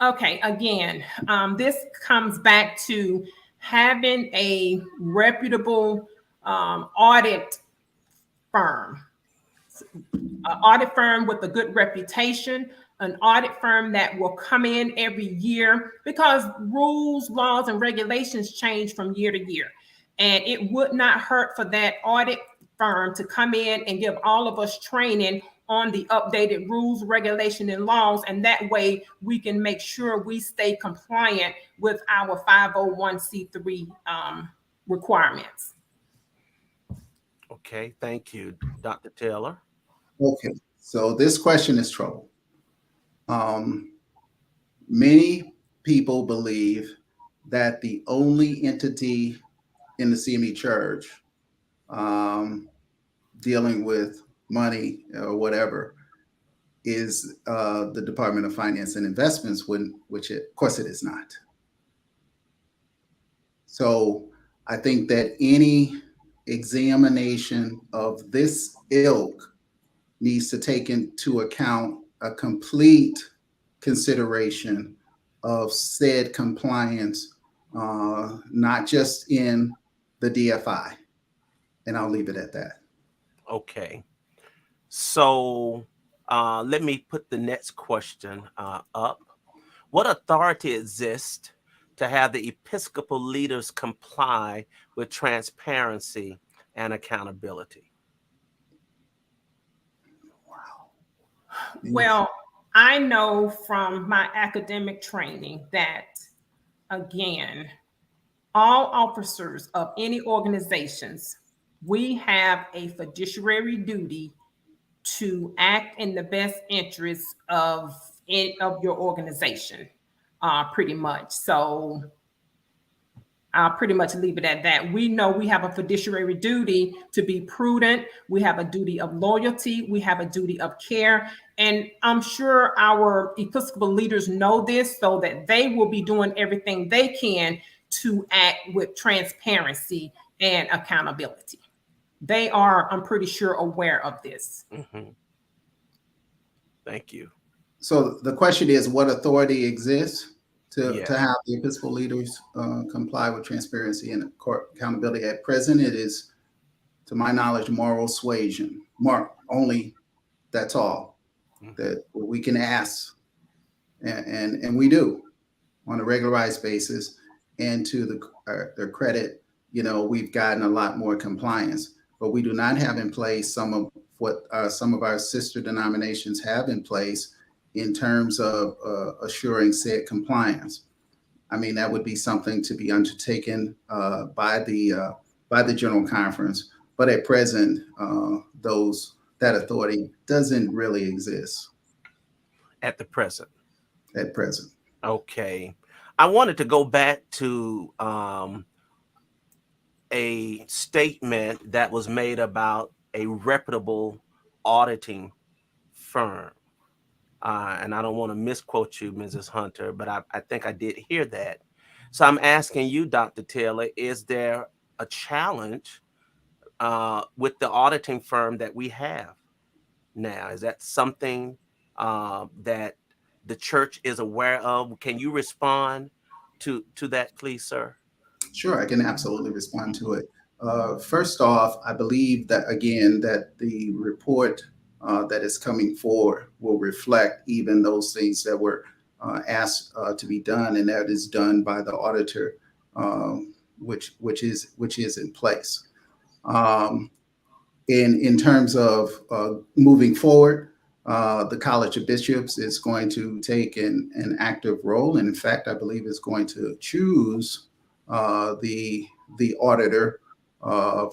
Okay, again, this comes back to having a reputable audit firm, an audit firm with a good reputation, an audit firm that will come in every year, because rules, laws, and regulations change from year to year. And it would not hurt for that audit firm to come in and give all of us training on the updated rules, regulation, and laws. And that way we can make sure we stay compliant with our 501c3 requirements. Okay, thank you, Dr. Taylor. Okay, so this question is trouble. Many people believe that the only entity in the CME Church dealing with money or whatever is the Department of Finance and Investments, which of course it is not. So I think that any examination of this ilk needs to take into account a complete consideration of said compliance, not just in the DFI. And I'll leave it at that. Okay. So let me put the next question up. What authority exists to have the Episcopal leaders comply with transparency and accountability? Well, I know from my academic training that, again, all officers of any organizations, we have a fiduciary duty to act in the best interests of your organization, pretty much. So I'll pretty much leave it at that. We know we have a fiduciary duty to be prudent. We have a duty of loyalty. We have a duty of care. And I'm sure our Episcopal leaders know this, so that they will be doing everything they can to act with transparency and accountability. They are, I'm pretty sure, aware of this. Mm-hmm. Thank you. So the question is, what authority exists to have the Episcopal leaders comply with transparency and accountability? At present, it is, to my knowledge, moral suasion. Only, that's all that we can ask, and we do on a regularized basis. And to their credit, we've gotten a lot more compliance, but we do not have in place some of what some of our sister denominations have in place in terms of assuring said compliance. I mean, that would be something to be undertaken by the General Conference, but at present, that authority doesn't really exist. At the present. At present. Okay. I wanted to go back to a statement that was made about a reputable auditing firm. And I don't want to misquote you, Mrs. Hunter, but I think I did hear that. So I'm asking you, Dr. Taylor, is there a challenge with the auditing firm that we have now? Is that something that the church is aware of? Can you respond to that, please, sir? Sure, I can absolutely respond to it. First off, I believe that, again, that the report that is coming forward will reflect even those things that were asked to be done, and that is done by the auditor, which is in place. In terms of moving forward, the College of Bishops is going to take an active role, and in fact, I believe is going to choose the auditor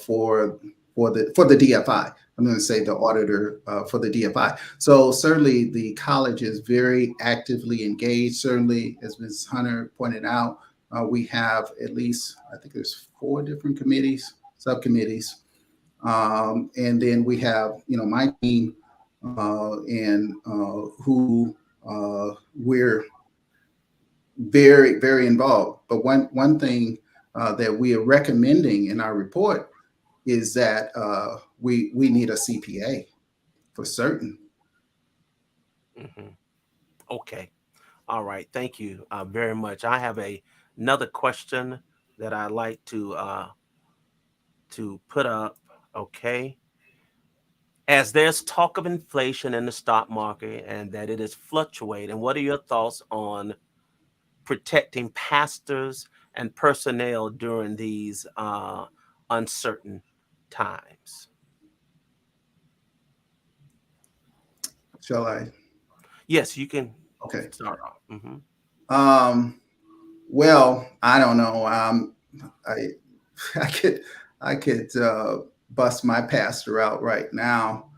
for the DFI. I'm going to say the auditor for the DFI. So certainly the college is very actively engaged. Certainly, as Ms. Hunter pointed out, we have at least, I think there's 4 different committees, subcommittees. And then we have, my team and who we're very, very involved. But one thing that we are recommending in our report is that we need a CPA for certain. Mm-hmm. Okay. All right. Thank you very much. I have another question that I'd like to put up. Okay. As there's talk of inflation in the stock market and that it is fluctuating, what are your thoughts on protecting pastors and personnel during these uncertain times? Shall I? Yes, you can. Okay. Start off. Mm-hmm. Well, I don't know. I could bust my pastor out right now.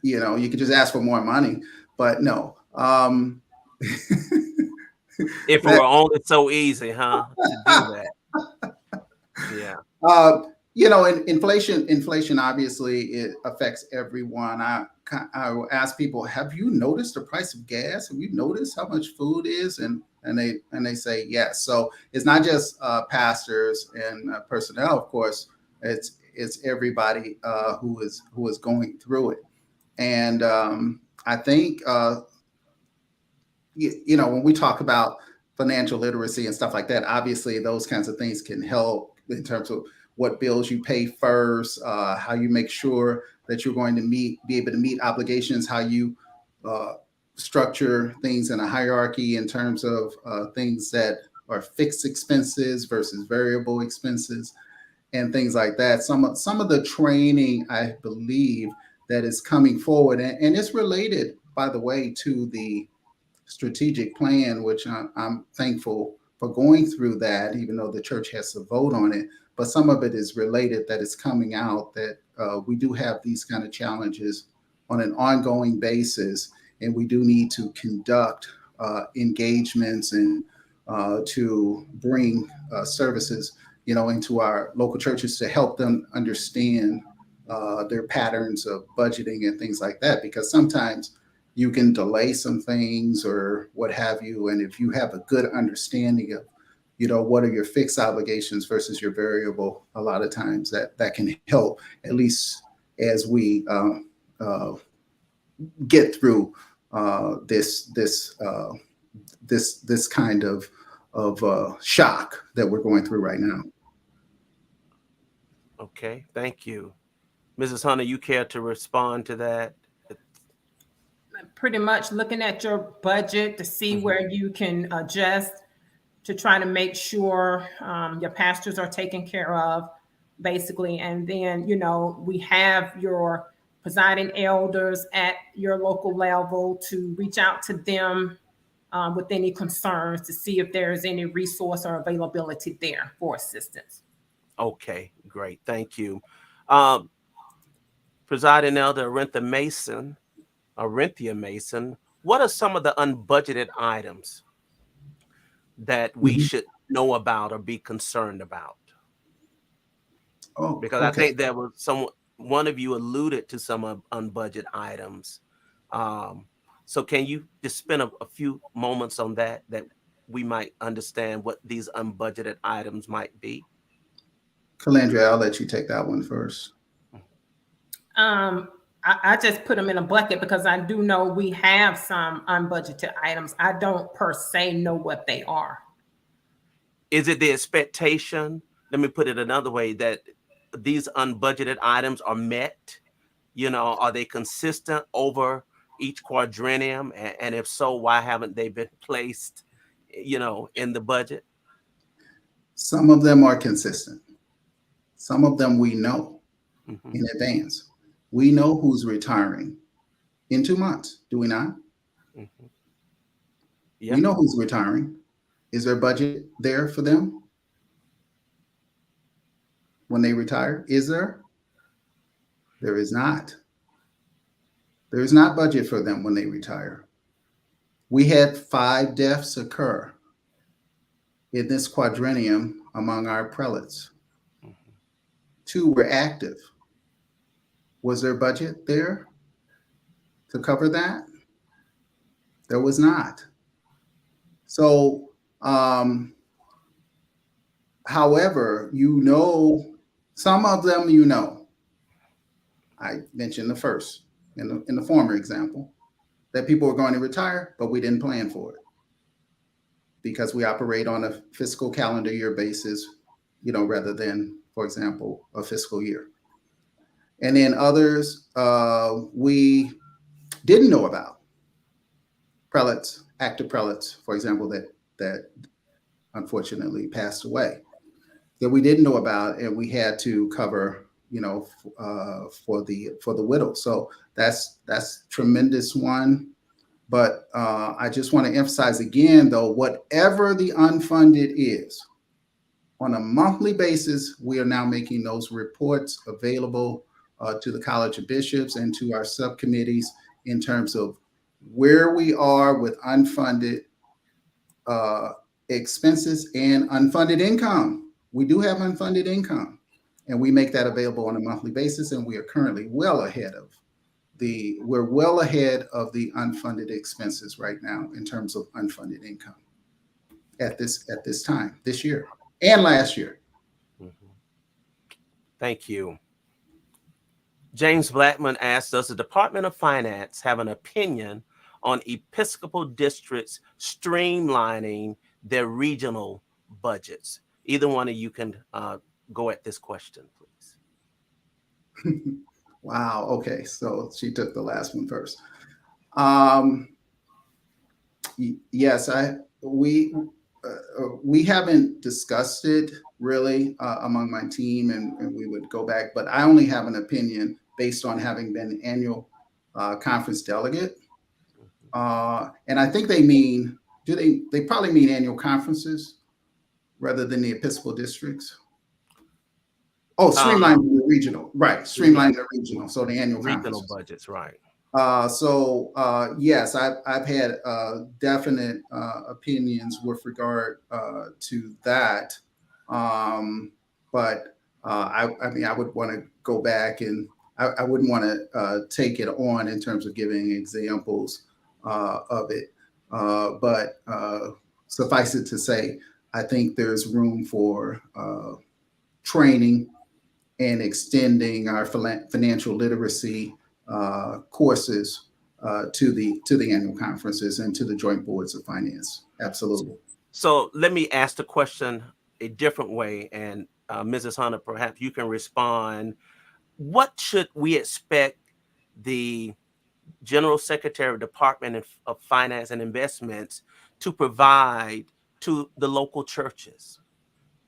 You could just ask for more money, but no. If it were only so easy, huh, to do that. Yeah. Inflation obviously it affects everyone. I will ask people, have you noticed the price of gas? Have you noticed how much food is? And they say yes. So it's not just pastors and personnel, of course. It's everybody who is going through it. And I think when we talk about financial literacy and stuff like that, obviously those kinds of things can help in terms of what bills you pay first, how you make sure that you're going to be able to meet obligations, how you structure things in a hierarchy in terms of things that are fixed expenses versus variable expenses and things like that. Some of the training, I believe, that is coming forward, and it's related, by the way, to the strategic plan, which I'm thankful for going through that, even though the church has to vote on it. But some of it is related, that is coming out, that we do have these kind of challenges on an ongoing basis, and we do need to conduct engagements and to bring services, into our local churches to help them understand their patterns of budgeting and things like that, because sometimes you can delay some things or what have you. And if you have a good understanding of, what are your fixed obligations versus your variable, a lot of times that can help, at least as we get through this kind of shock that we're going through right now. Okay, thank you. Mrs. Hunter, you care to respond to that? Pretty much looking at your budget to see where you can adjust to try to make sure your pastors are taken care of, basically. And then, we have your presiding elders at your local level to reach out to them with any concerns to see if there's any resource or availability there for assistance. Okay, great. Thank you. Presiding Elder Arinthia Mason, what are some of the unbudgeted items that we should know about or be concerned about? Because I think there was one of you alluded to some unbudgeted items. So can you just spend a few moments on that we might understand what these unbudgeted items might be? Calandra, I'll let you take that one first. I just put them in a bucket because I do know we have some unbudgeted items. I don't per se know what they are. Is it the expectation, let me put it another way, that these unbudgeted items are met? Are they consistent over each quadrennium? And if so, why haven't they been placed, in the budget? Some of them are consistent. Some of them we know in advance. We know who's retiring in 2 months, do we not? Yep. We know who's retiring. Is there budget there for them when they retire? Is there? There is not. There is not budget for them when they retire. We had 5 deaths occur in this quadrennium among our prelates. 2 were active. Was there budget there to cover that? There was not. So, however, some of them, I mentioned the first in the former example, that people were going to retire, but we didn't plan for it because we operate on a fiscal calendar year basis, rather than, for example, a fiscal year. And then others we didn't know about. Prelates, active prelates, for example, that unfortunately passed away, that we didn't know about, and we had to cover, for the widow. So that's tremendous one. But I just want to emphasize again, though, whatever the unfunded is, on a monthly basis, we are now making those reports available to the College of Bishops and to our subcommittees in terms of where we are with unfunded expenses and unfunded income. We do have unfunded income, and we make that available on a monthly basis, and we are currently well ahead of the unfunded expenses right now in terms of unfunded income at this time, this year and last year. Thank you. James Blackman asked, does the Department of Finance have an opinion on Episcopal districts streamlining their regional budgets? Either one of you can go at this question, please. Wow. Okay. So she took the last one first. Yes, we haven't discussed it really among my team, and we would go back, but I only have an opinion based on having been an annual conference delegate. And I think they probably mean annual conferences rather than the Episcopal districts. Oh, streamlining the regional, right? Streamlining the regional, so the annual regional budgets, right? Yes, I've had definite opinions with regard to that. But I mean, I would want to go back and I wouldn't want to take it on in terms of giving examples of it. But suffice it to say, I think there's room for training and extending our financial literacy courses to the annual conferences and to the joint boards of finance. Absolutely. So let me ask the question a different way, and Mrs. Hunter, perhaps you can respond. What should we expect the General Secretary of Department of Finance and Investments to provide to the local churches,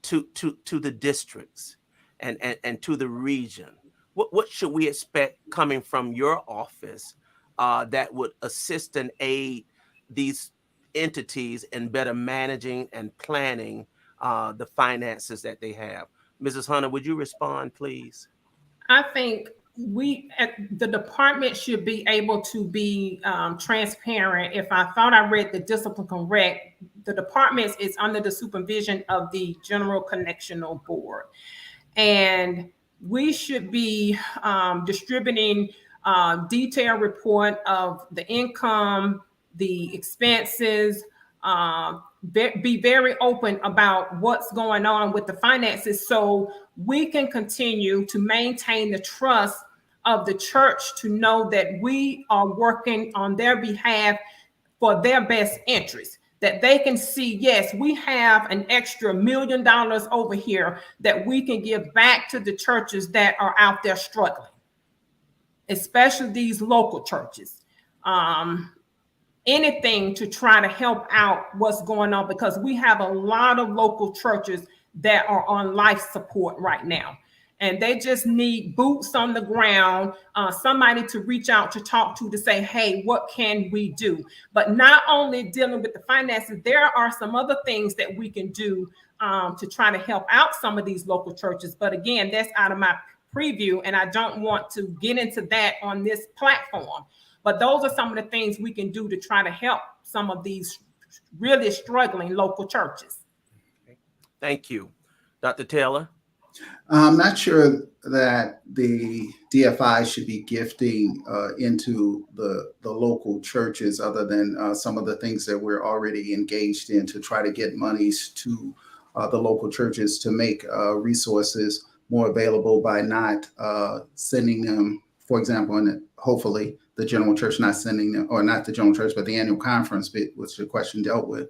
to the districts, and to the region? What should we expect coming from your office that would assist and aid these entities in better managing and planning the finances that they have? Mrs. Hunter, would you respond, please? I think the department should be able to be transparent. If I thought I read the discipline correct, the department is under the supervision of the General Connectional Board. And we should be distributing detailed report of the income, the expenses, be very open about what's going on with the finances so we can continue to maintain the trust of the church to know that we are working on their behalf for their best interest. That they can see, yes, we have an extra $1 million over here that we can give back to the churches that are out there struggling, especially these local churches. Anything to try to help out what's going on, because we have a lot of local churches that are on life support right now. And they just need boots on the ground, somebody to reach out to talk to say, hey, what can we do? But not only dealing with the finances, there are some other things that we can do to try to help out some of these local churches. But again, that's out of my preview, and I don't want to get into that on this platform. But those are some of the things we can do to try to help some of these really struggling local churches. Thank you. Dr. Taylor? I'm not sure that the DFI should be gifting into the local churches other than some of the things that we're already engaged in to try to get monies to the local churches to make resources more available by not sending them, for example, and hopefully the general church not sending them, or not the general church, but the annual conference, which the question dealt with,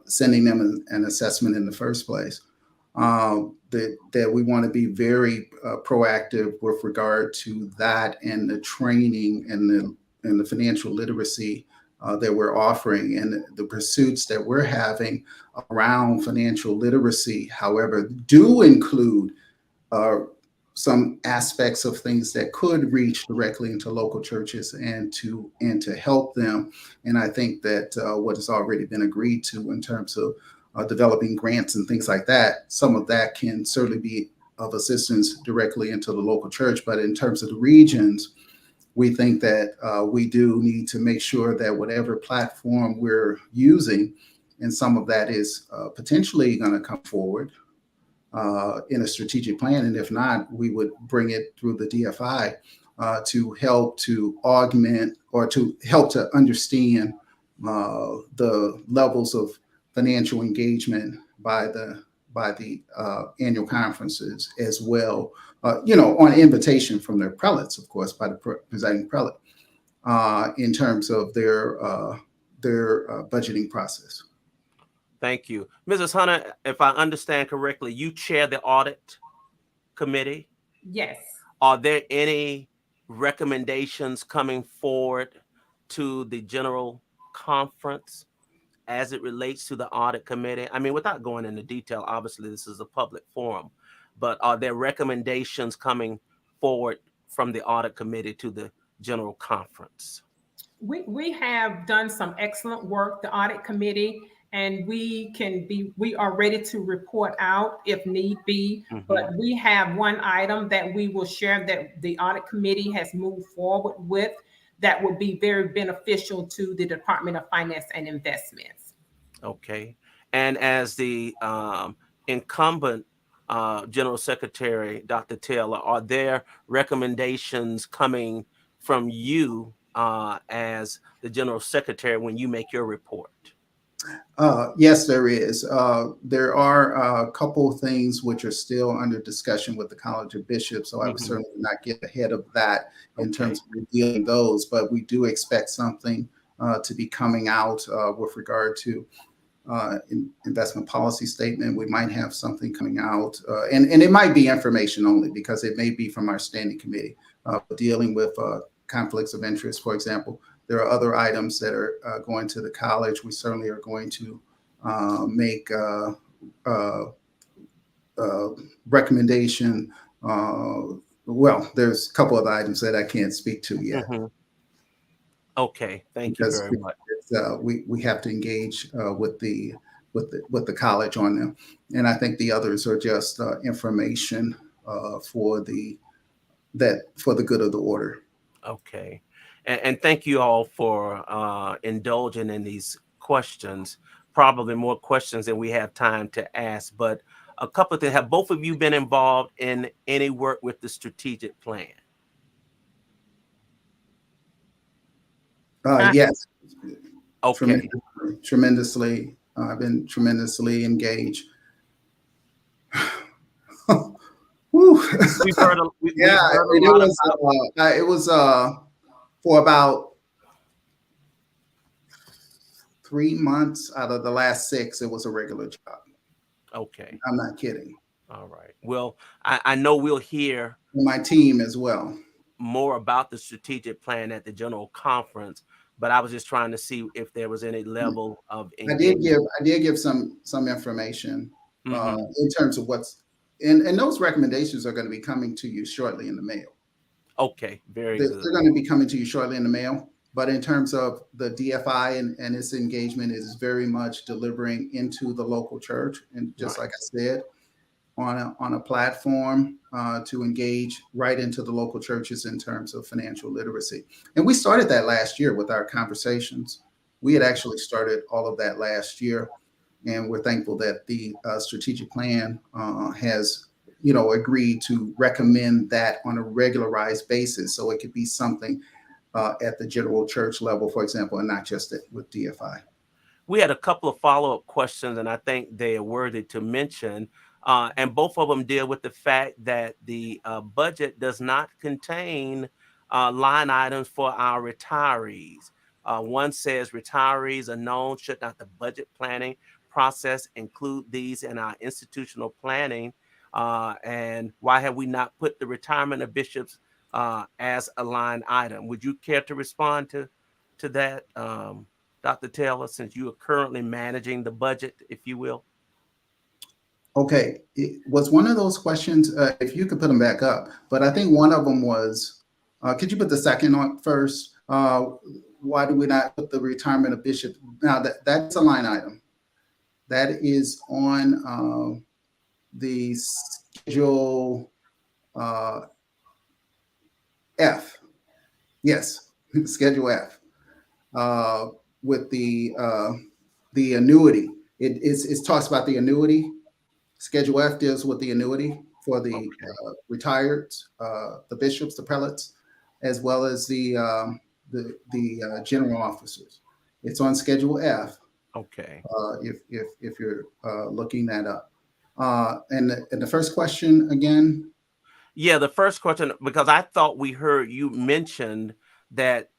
sending them an assessment in the first place. That we want to be very proactive with regard to that and the training and the financial literacy that we're offering and the pursuits that we're having around financial literacy, however, do include some aspects of things that could reach directly into local churches and to help them. And I think that what has already been agreed to in terms of developing grants and things like that, some of that can certainly be of assistance directly into the local church. But in terms of the regions, we think that we do need to make sure that whatever platform we're using, and some of that is potentially going to come forward in a strategic plan. And if not, we would bring it through the DFI to help to augment or to help to understand the levels of financial engagement by the annual conferences as well, on invitation from their prelates, of course, by the presiding prelate, in terms of their budgeting process. Thank you. Mrs. Hunter, if I understand correctly, you chair the audit committee? Yes. Are there any recommendations coming forward to the general conference as it relates to the audit committee? I mean, without going into detail, obviously this is a public forum, but are there recommendations coming forward from the audit committee to the general conference? We have done some excellent work, the audit committee, and we are ready to report out if need be. But we have one item that we will share that the audit committee has moved forward with that would be very beneficial to the Department of Finance and Investments. Okay. And as the incumbent General Secretary, Dr. Taylor, are there recommendations coming from you as the General Secretary when you make your report? Yes, there is. There are a couple of things which are still under discussion with the College of Bishops, so I would certainly not get ahead of that in terms of revealing those, but we do expect something to be coming out with regard to investment policy statement. We might have something coming out, and it might be information only because it may be from our standing committee dealing with conflicts of interest, for example. There are other items that are going to the college. We certainly are going to make recommendation. Well, there's a couple of items that I can't speak to yet. Okay, thank you very much. We have to engage with the college on them, and I think the others are just information for the good of the order. Okay. And thank you all for indulging in these questions, probably more questions than we have time to ask. But a couple of things. Have both of you been involved in any work with the strategic plan? Yes. Okay. Tremendously. I've been tremendously engaged. Woo. We've heard it was for about 3 months out of the last 6, it was a regular job. Okay. I'm not kidding. All right. Well, I know we'll hear my team as well more about the strategic plan at the general conference, but I was just trying to see if there was any level of engagement. I did give some information in terms of what's and those recommendations are going to be coming to you shortly in the mail. Okay, very good. They're going to be coming to you shortly in the mail. But in terms of the DFI and its engagement is very much delivering into the local church. And just like I said, on a platform to engage right into the local churches in terms of financial literacy. And we started that last year with our conversations. We had actually started all of that last year. And we're thankful that the strategic plan has agreed to recommend that on a regularized basis. So it could be something at the general church level, for example, and not just with DFI. We had a couple of follow-up questions, and I think they are worthy to mention. And both of them deal with the fact that the budget does not contain line items for our retirees. One says retirees are known, should not the budget planning process include these in our institutional planning? And why have we not put the retirement of bishops as a line item? Would you care to respond to that, Dr. Taylor, since you are currently managing the budget, if you will? Okay, it was one of those questions, if you could put them back up, but I think one of them was, could you put the second on first? Why do we not put the retirement of bishops? Now, that's a line item. That is on the schedule F. Yes, schedule F. With the annuity. It talks about the annuity. Schedule F deals with the annuity for the retired, the bishops, the prelates, as well as the general officers. It's on Schedule F. Okay. If you're looking that up. And the first question again? Yeah, the first question, because I thought we heard you mention that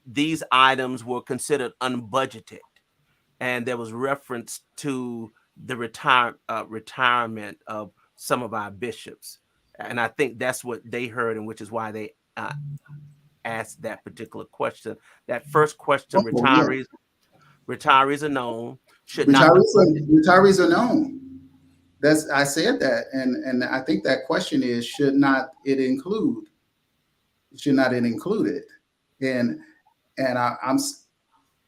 these items were considered unbudgeted, and there was reference to the retirement of some of our bishops. And I think that's what they heard, and which is why they asked that particular question. That first question, retirees are known. Retirees are known. I said that, and I think that question is, should not it include it? And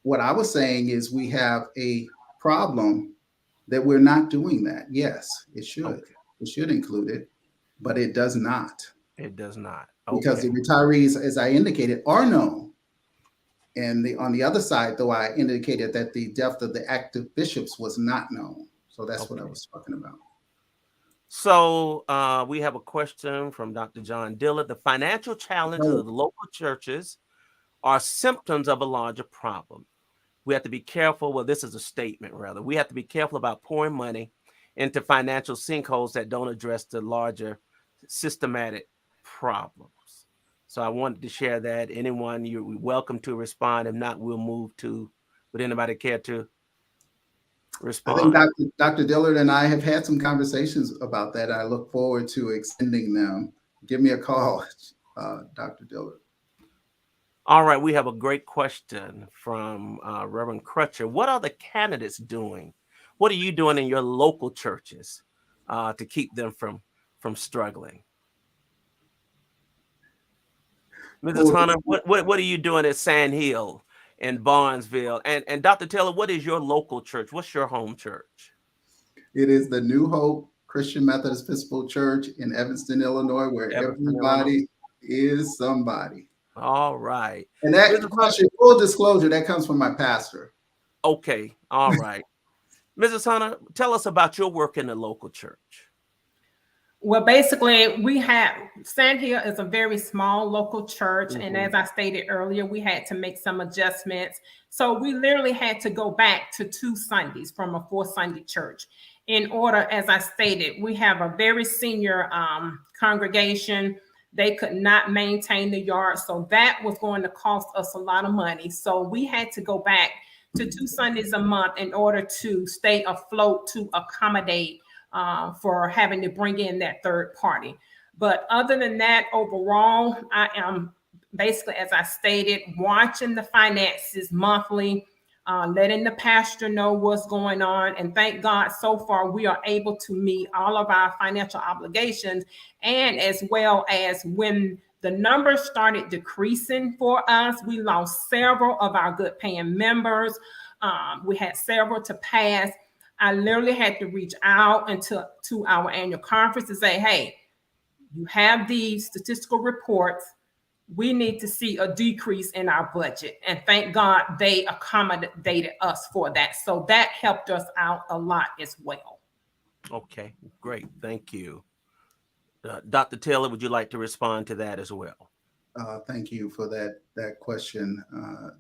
what I was saying is we have a problem that we're not doing that. Yes, it should. Okay. It should include it, but it does not. It does not. Because Okay. the retirees, as I indicated, are known. And on the other side, though, I indicated that the death of the active bishops was not known. So that's what I was talking about. So we have a question from Dr. John Dillard. The financial challenges of the local churches are symptoms of a larger problem. We have to be careful. Well, this is a statement, rather. We have to be careful about pouring money into financial sinkholes that don't address the larger systematic problems. So I wanted to share that. Anyone, you're welcome to respond. If not, we'll move to, would anybody care to respond? I think Dr. Dillard and I have had some conversations about that. I look forward to extending them. Give me a call, Dr. Dillard. All right, we have a great question from Reverend Crutcher. What are the candidates doing? What are you doing in your local churches to keep them from struggling? Mrs. Hunter, what are you doing at Sand Hill and Barnesville? And Dr. Taylor, what is your local church? What's your home church? It is the New Hope Christian Methodist Episcopal Church in Evanston, Illinois, where everybody is somebody. All right. And that question, full disclosure, that comes from my pastor. Okay. All right. Mrs. Hunter, tell us about your work in the local church. Well, basically, we have Sand Hill is a very small local church. And as I stated earlier, we had to make some adjustments. So we literally had to go back to 2 Sundays from a 4-Sunday church in order, as I stated, we have a very senior congregation. They could not maintain the yard. So that was going to cost us a lot of money. So we had to go back to 2 Sundays a month in order to stay afloat, to accommodate for having to bring in that third party. But other than that, overall, I am basically, as I stated, watching the finances monthly, letting the pastor know what's going on. And thank God, so far, we are able to meet all of our financial obligations. And as well as when the numbers started decreasing for us, we lost several of our good paying members. We had several to pass. I literally had to reach out to our annual conference and say, hey, you have these statistical reports. We need to see a decrease in our budget. And thank God they accommodated us for that. So that helped us out a lot as well. Okay, great. Thank you. Dr. Taylor, would you like to respond to that as well? Thank you for that question,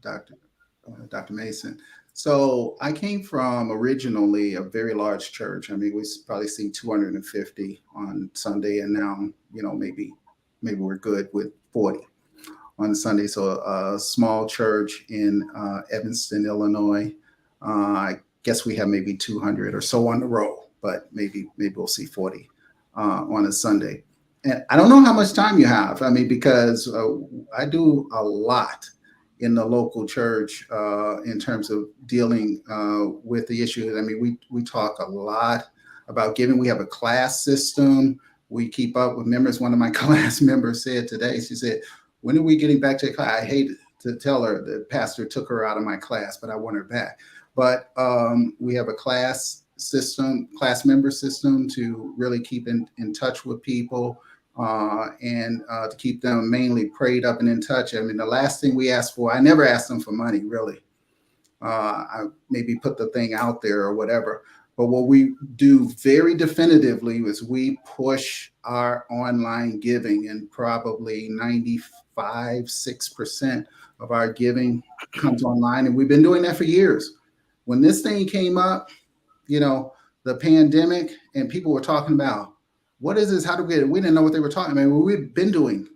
Dr. Mason. So I came from originally a very large church. I mean, we probably see 250 on Sunday, and now, maybe we're good with 40 on Sunday. So a small church in Evanston, Illinois. I guess we have maybe 200 or so on the roll, but maybe we'll see 40 on a Sunday. And I don't know how much time you have. I mean, because I do a lot in the local church in terms of dealing with the issue. I mean, we talk a lot about giving. We have a class system. We keep up with members. One of my class members said today, she said, when are we getting back to class? I hate to tell her the pastor took her out of my class, but I want her back. But we have a class system, class member system to really keep in touch with people. And to keep them mainly prayed up and in touch. I mean, the last thing we asked for, I never asked them for money, really. I maybe put the thing out there or whatever. But what we do very definitively is we push our online giving, and probably 95-6% of our giving comes online. And we've been doing that for years. When this thing came up, the pandemic, and people were talking about, what is this? How do we get it? We didn't know what they were talking about. I mean, we've been doing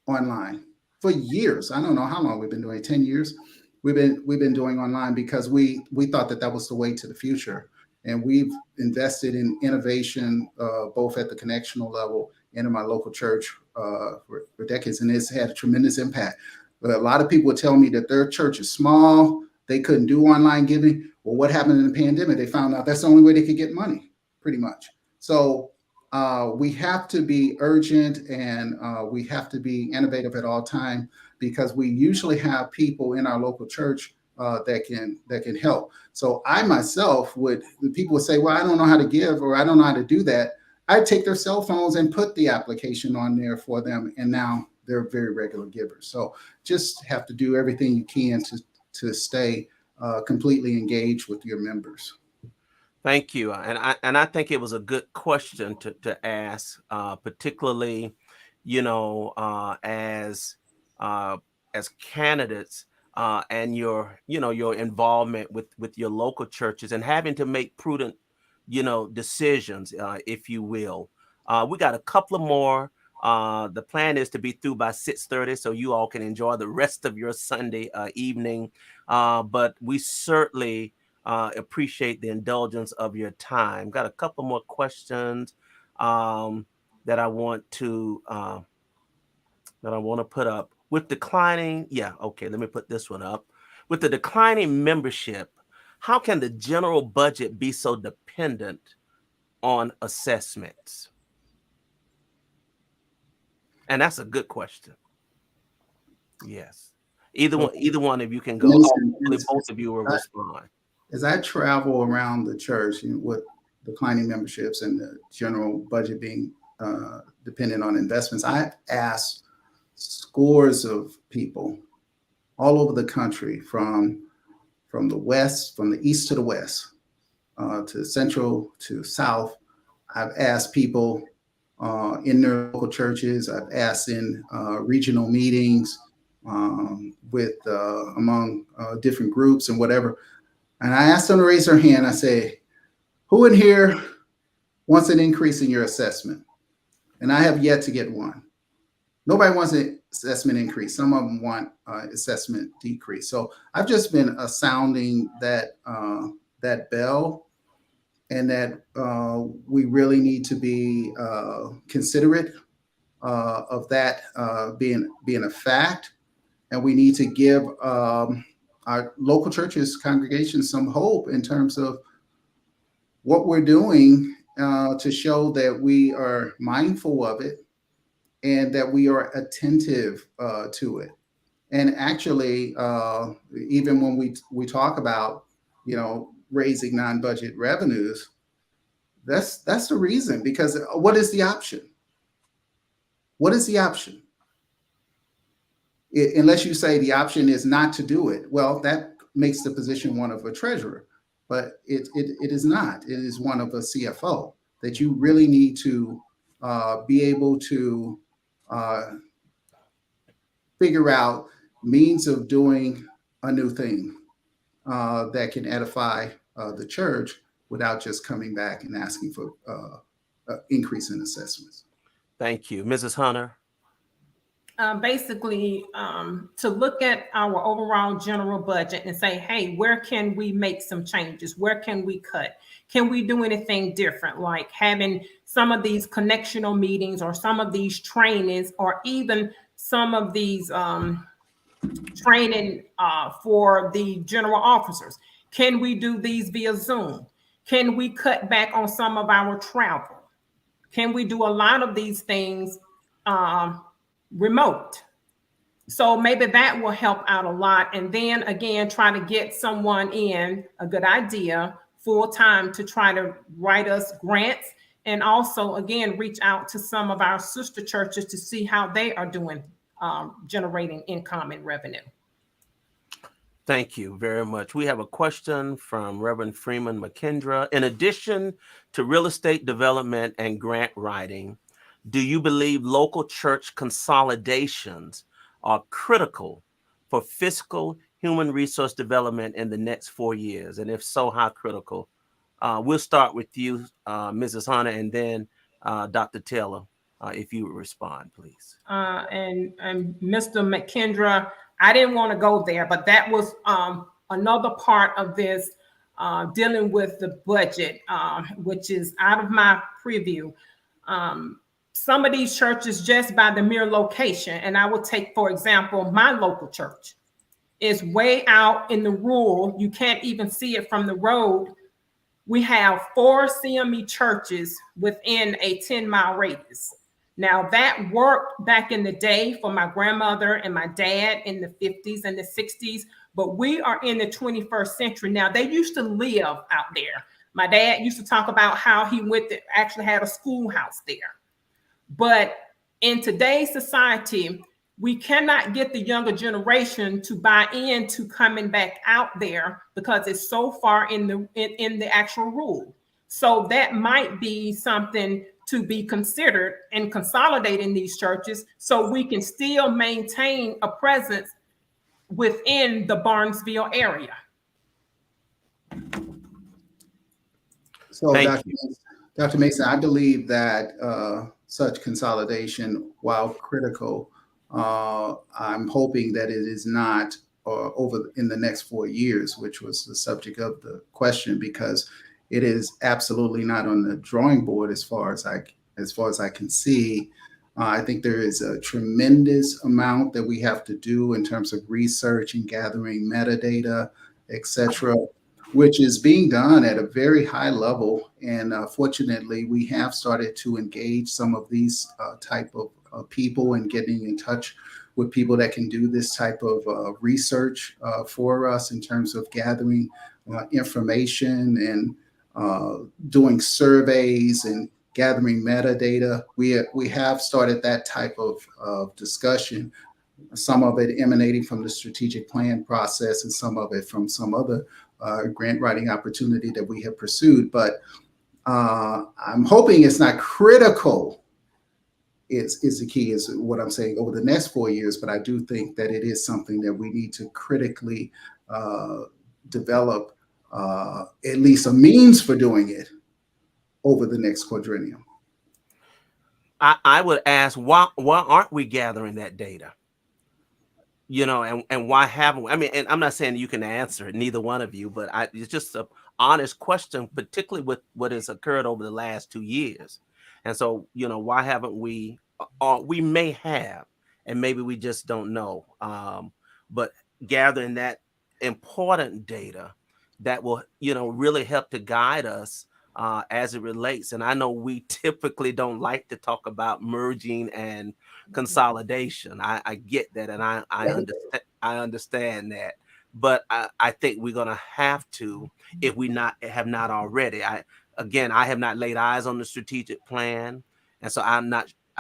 online for years. I don't know how long we've been doing it, 10 years. We've been doing online because we thought that was the way to the future. And we've invested in innovation, both at the Connectional level and in my local church for decades. And it's had a tremendous impact. But a lot of people would tell me that their church is small. They couldn't do online giving. Well, what happened in the pandemic? They found out that's the only way they could get money, pretty much. So we have to be urgent, and we have to be innovative at all time, because we usually have people in our local church that can help. So I myself people would say, well, I don't know how to give, or I don't know how to do that. I take their cell phones and put the application on there for them, and now they're very regular givers. So just have to do everything you can to stay completely engaged with your members. Thank you. And I think it was a good question to ask, particularly, as candidates and your involvement with your local churches and having to make prudent, decisions, if you will. We got a couple of more. The plan is to be through by 6:30, so you all can enjoy the rest of your Sunday evening. But we certainly appreciate the indulgence of your time. Got a couple more questions that I want to put up. With declining, let me put this one up. With the declining membership, how can the general budget be so dependent on assessments? And that's a good question. Yes. Either one of you can go. Both of you will respond. As I travel around the church with declining memberships and the general budget being dependent on investments, I asked scores of people all over the country, from the west, from the east to the west, to central to south. I've asked people in their local churches. I've asked in regional meetings with among different groups and whatever. And I asked them to raise their hand. I say, who in here wants an increase in your assessment? And I have yet to get one. Nobody wants an assessment increase. Some of them want assessment decrease. So I've just been sounding that bell, and that we really need to be considerate of that being a fact, and we need to give our local churches, congregations, some hope in terms of what we're doing to show that we are mindful of it and that we are attentive to it. And actually, even when we talk about, raising non-budget revenues, that's the reason, because what is the option? What is the option? Unless you say the option is not to do it, well, that makes the position one of a treasurer, but it is not. It is one of a CFO, that you really need to be able to figure out means of doing a new thing that can edify the church without just coming back and asking for increase in assessments. Thank you. Mrs. Hunter? Basically, to look at our overall general budget and say, hey, where can we make some changes? Where can we cut? Can we do anything different, like having some of these connectional meetings or some of these trainings, or even some of these training for the general officers? Can we do these via Zoom? Can we cut back on some of our travel? Can we do a lot of these things remote? So maybe that will help out a lot. And then again, try to get someone in, a good idea, full time, to try to write us grants. And also, again, reach out to some of our sister churches to see how they are doing generating income and revenue. Thank you very much. We have a question from Reverend Freeman McKendra. In addition to real estate development and grant writing, do you believe local church consolidations are critical for fiscal human resource development in the next 4 years? And if so, how critical? We'll start with you, Mrs. Hunter, and then Dr. Taylor, if you would respond, please. And Mr. McKendra, I didn't want to go there, but that was another part of this dealing with the budget, which is out of my preview. Some of these churches, just by the mere location, and I will take, for example, my local church is way out in the rural. You can't even see it from the road. We have 4 CME churches within a 10-mile radius. Now, that worked back in the day for my grandmother and my dad in the 50s and the 60s, but we are in the 21st century now. They used to live out there. My dad used to talk about how he actually had a schoolhouse there. But in today's society, we cannot get the younger generation to buy into coming back out there because it's so far in the actual rule. So that might be something to be considered in consolidating these churches so we can still maintain a presence within the Barnesville area. So, Dr. Mason, I believe that such consolidation, while critical, I'm hoping that it is not over in the next 4 years, which was the subject of the question, because it is absolutely not on the drawing board as far as I can see. I think there is a tremendous amount that we have to do in terms of research and gathering metadata, et cetera, which is being done at a very high level. And fortunately, we have started to engage some of these type of people and getting in touch with people that can do this type of research for us in terms of gathering information and doing surveys and gathering metadata. We have started that type of discussion, some of it emanating from the strategic plan process and some of it from some other grant writing opportunity that we have pursued. But I'm hoping it's not critical is the key, is what I'm saying, over the next 4 years. But I do think that it is something that we need to critically develop at least a means for doing it over the next quadrennium. I would ask, why aren't we gathering that data? You know, and why haven't we? I mean, and I'm not saying you can answer it, neither one of you, but it's just an honest question, particularly with what has occurred over the last 2 years. And so, you know, why haven't we, or we may have, and maybe we just don't know, but gathering that important data that will, you know, really help to guide us as it relates. And I know we typically don't like to talk about merging and consolidation. I get that, and I understand that. But I think we're going to have to, if we have not already. I have not laid eyes on the strategic plan, and so I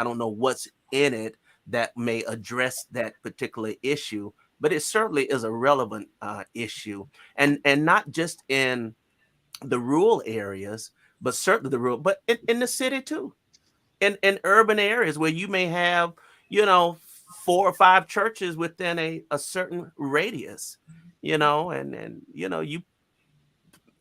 don't know what's in it that may address that particular issue. But it certainly is a relevant issue, and not just in the rural areas, but certainly but in the city too, in urban areas where you may have, you know, 4 or 5 churches within a certain radius, you know, and you know, you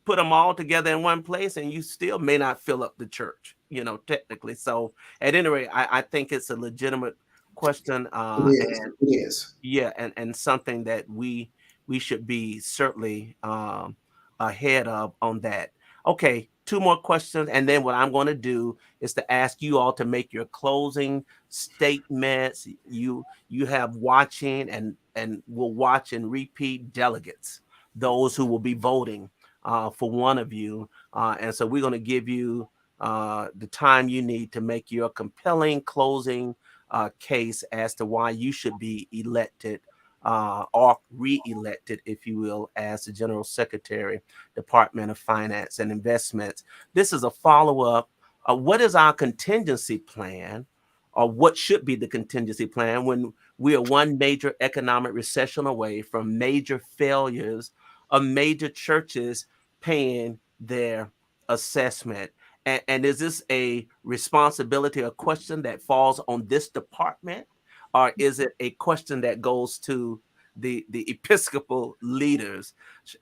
put them all together in one place and you still may not fill up the church, you know, technically. So at any rate, I think it's a legitimate question. It is. Yeah, and something that we should be certainly ahead of on that. Okay, 2 more questions, and then what I'm going to do is to ask you all to make your closing statements. You have watching and will watch and repeat delegates, those who will be voting for one of you, and so we're going to give you the time you need to make your compelling closing case as to why you should be elected or re-elected, if you will, as the General Secretary, Department of Finance and Investments. This is a follow-up. What is our contingency plan, or what should be the contingency plan when we are one major economic recession away from major failures of major churches paying their assessment? And is this a responsibility, a question that falls on this department? Or is it a question that goes to the Episcopal leaders,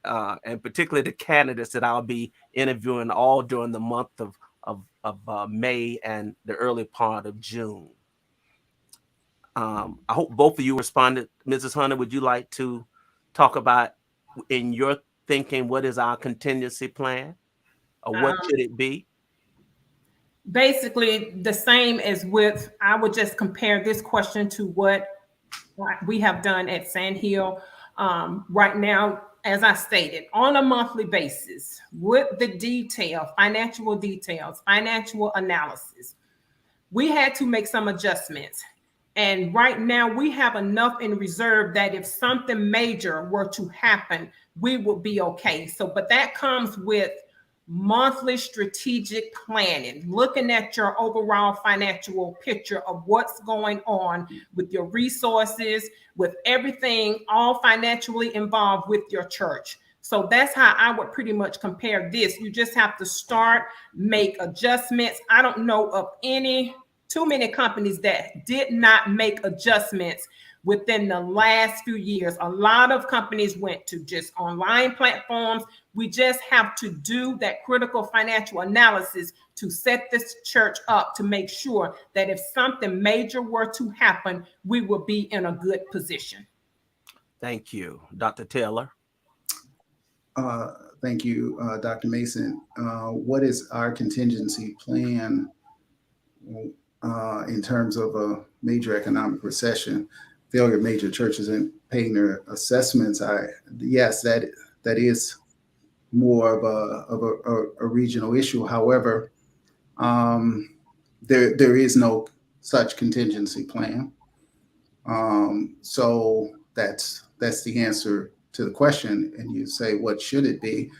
and particularly the candidates that I'll be interviewing all during the month of May and the early part of June? I hope both of you responded. Mrs. Hunter, would you like to talk about, in your thinking, what is our contingency plan, or what should it be? Basically the same as I would just compare this question to what we have done at Sand Hill right now. As I stated, on a monthly basis, with the financial details, financial analysis, we had to make some adjustments. And right now we have enough in reserve that if something major were to happen, we would be okay. So, but that comes with monthly strategic planning, looking at your overall financial picture of what's going on with your resources, with everything, all financially involved with your church. So that's how I would pretty much compare this. You just have to start, make adjustments. I don't know of too many companies that did not make adjustments within the last few years. A lot of companies went to just online platforms. We just have to do that critical financial analysis to set this church up to make sure that if something major were to happen, we will be in a good position. Thank you. Dr. Taylor. Thank you, Dr. Mason. What is our contingency plan in terms of a major economic recession, failure of major churches in paying their assessments? Yes, that is more of a regional issue. However, there is no such contingency plan. So that's the answer to the question. And you say, what should it be?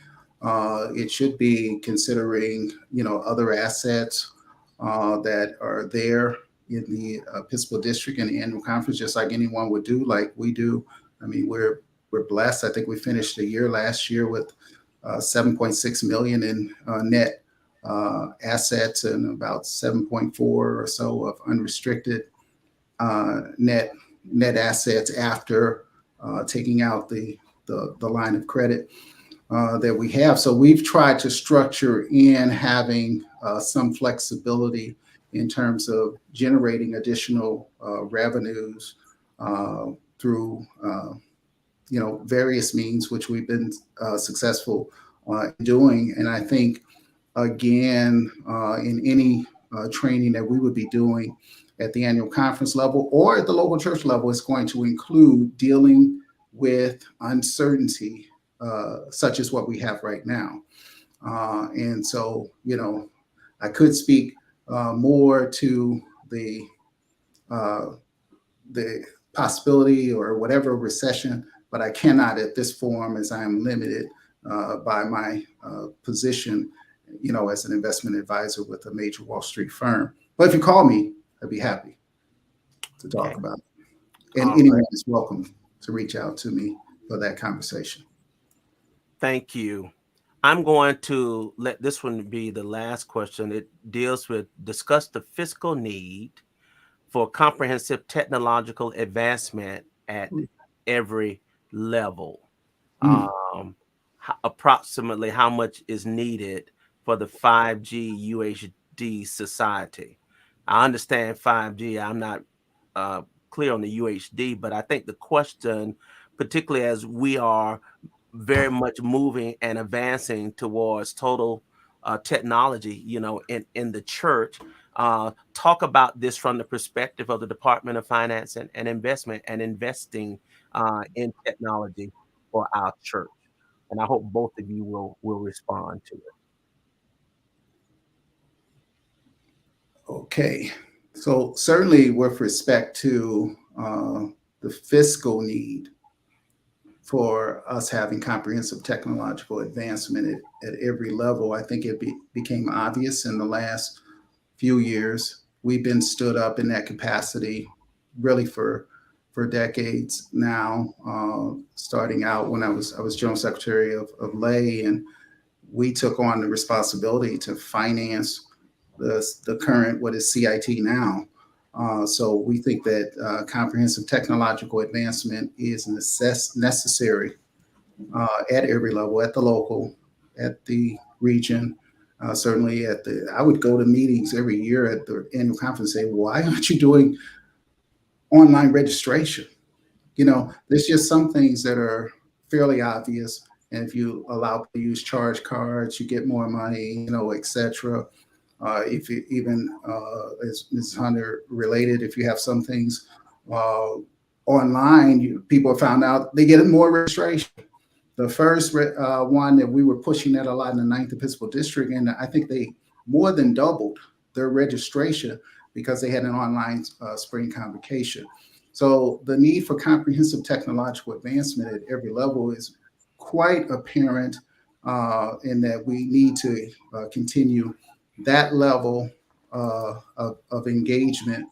It should be considering, other assets that are there in the Episcopal district and the annual conference, just like anyone would do, like we do. I mean, we're blessed. I think we finished the year last year with 7.6 million in net assets and about 7.4 or so of unrestricted net assets after taking out the line of credit that we have. So we've tried to structure in having some flexibility in terms of generating additional revenues through various means, which we've been successful doing. And I think, again, in any training that we would be doing at the annual conference level or at the local church level, is going to include dealing with uncertainty, such as what we have right now. And so, I could speak more to the possibility or whatever recession, but I cannot at this forum, as I am limited by my position, as an investment advisor with a major Wall Street firm. But if you call me, I'd be happy to talk about it. And anyone is welcome to reach out to me for that conversation. Thank you. I'm going to let this one be the last question. It deals with discuss the fiscal need for comprehensive technological advancement at every level. Approximately how much is needed for the 5G UHD society? I understand 5G. I'm not clear on the UHD, but I think the question, particularly as we are very much moving and advancing towards total technology, in the church, talk about this from the perspective of the Department of Finance and Investment and investing in technology for our church. And I hope both of you will respond to it. Okay. So certainly with respect to the fiscal need for us having comprehensive technological advancement at every level, I think it became obvious in the last few years. We've been stood up in that capacity really for decades now, starting out when I was General Secretary of Lay, and we took on the responsibility to finance the current, what is CIT now. So we think that comprehensive technological advancement is necessary at every level, at the local, at the region, certainly I would go to meetings every year at the annual conference and say, why aren't you doing online registration? There's just some things that are fairly obvious. And if you allow people to use charge cards, you get more money, et cetera. If you even, as Ms. Hunter related, if you have some things online, people have found out they get more registration. The first one that we were pushing that a lot in the 9th Episcopal District, and I think they more than doubled their registration because they had an online spring convocation. So the need for comprehensive technological advancement at every level is quite apparent, in that we need to continue that level of engagement,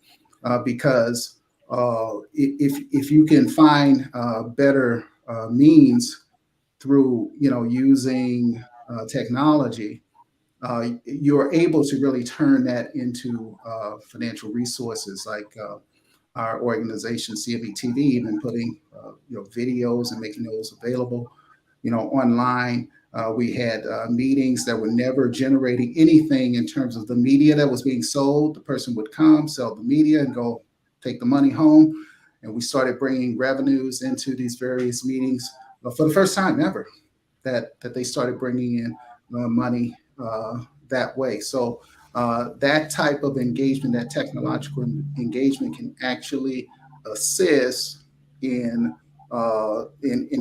because if you can find better means through using technology, you're able to really turn that into financial resources, like our organization CME TV, even putting videos and making those available online. We had meetings that were never generating anything in terms of the media that was being sold. The person would come, sell the media, and go take the money home. And we started bringing revenues into these various meetings for the first time ever, that they started bringing in money that way. So that type of engagement, that technological engagement, can actually assist in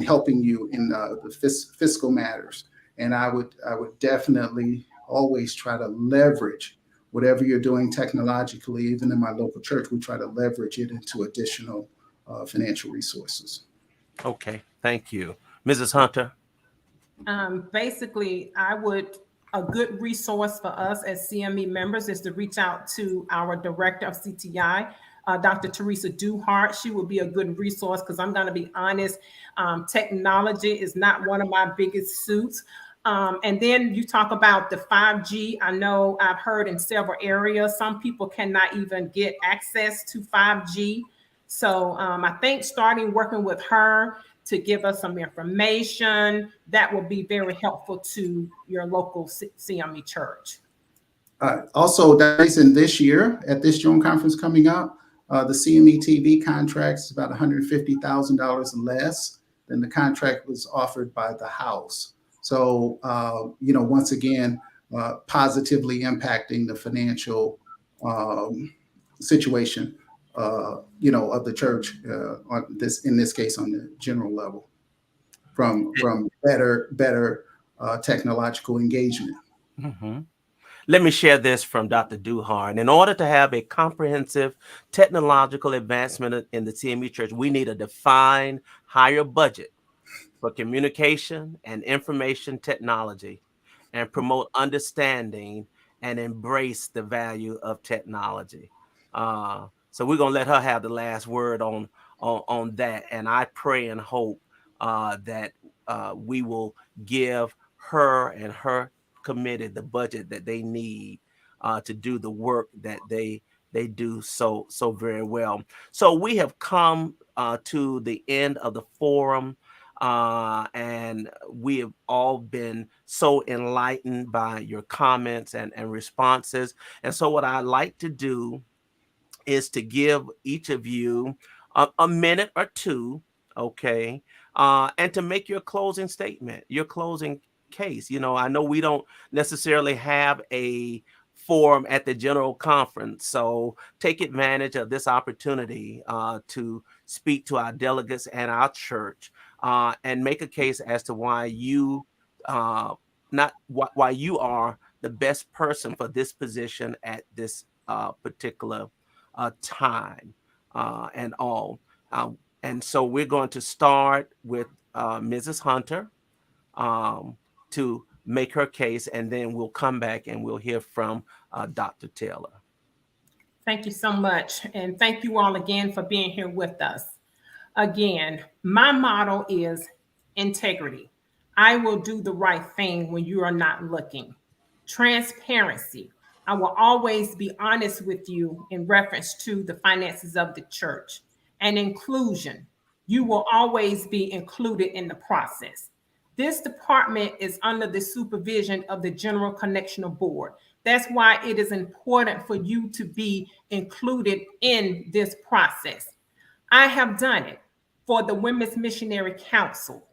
helping you in the fiscal matters. And I would definitely always try to leverage whatever you're doing technologically. Even in my local church, we try to leverage it into additional financial resources. Okay, thank you. Mrs. Hunter? Basically, a good resource for us as CME members is to reach out to our director of CTI, Dr. Teresa Duhart. She will be a good resource, because I'm going to be honest, technology is not one of my biggest suits. And then you talk about the 5G. I know I've heard in several areas, some people cannot even get access to 5G. So I think starting working with her to give us some information, that will be very helpful to your local CME church. Also, Dyson, this year at this joint conference coming up, the CME TV contract is about $150,000 less than the contract was offered by the House. So, once again, positively impacting the financial situation of the church, in this case on the general level, from better technological engagement. Mm-hmm. Let me share this from Dr. Duhart. In order to have a comprehensive technological advancement in the CME Church, we need a defined higher budget for communication and information technology, and promote understanding and embrace the value of technology. So we're going to let her have the last word on that. And I pray and hope that we will give her and her committee the budget that they need to do the work that they do so very well. So we have come to the end of the forum, and we have all been so enlightened by your comments and responses. And so what I'd like to do is to give each of you a minute or two, okay, and to make your closing statement, your closing case. I know we don't necessarily have a forum at the general conference, so take advantage of this opportunity to speak to our delegates and our church, and make a case as to why you why you are the best person for this position at this particular time and all. And so we're going to start with Mrs. Hunter to make her case, and then we'll come back and we'll hear from Dr. Taylor. Thank you so much. And thank you all again for being here with us. Again, my motto is integrity. I will do the right thing when you are not looking. Transparency. I will always be honest with you in reference to the finances of the church. And inclusion. You will always be included in the process. This department is under the supervision of the General Connectional Board. That's why it is important for you to be included in this process. I have done it for the Women's Missionary Council.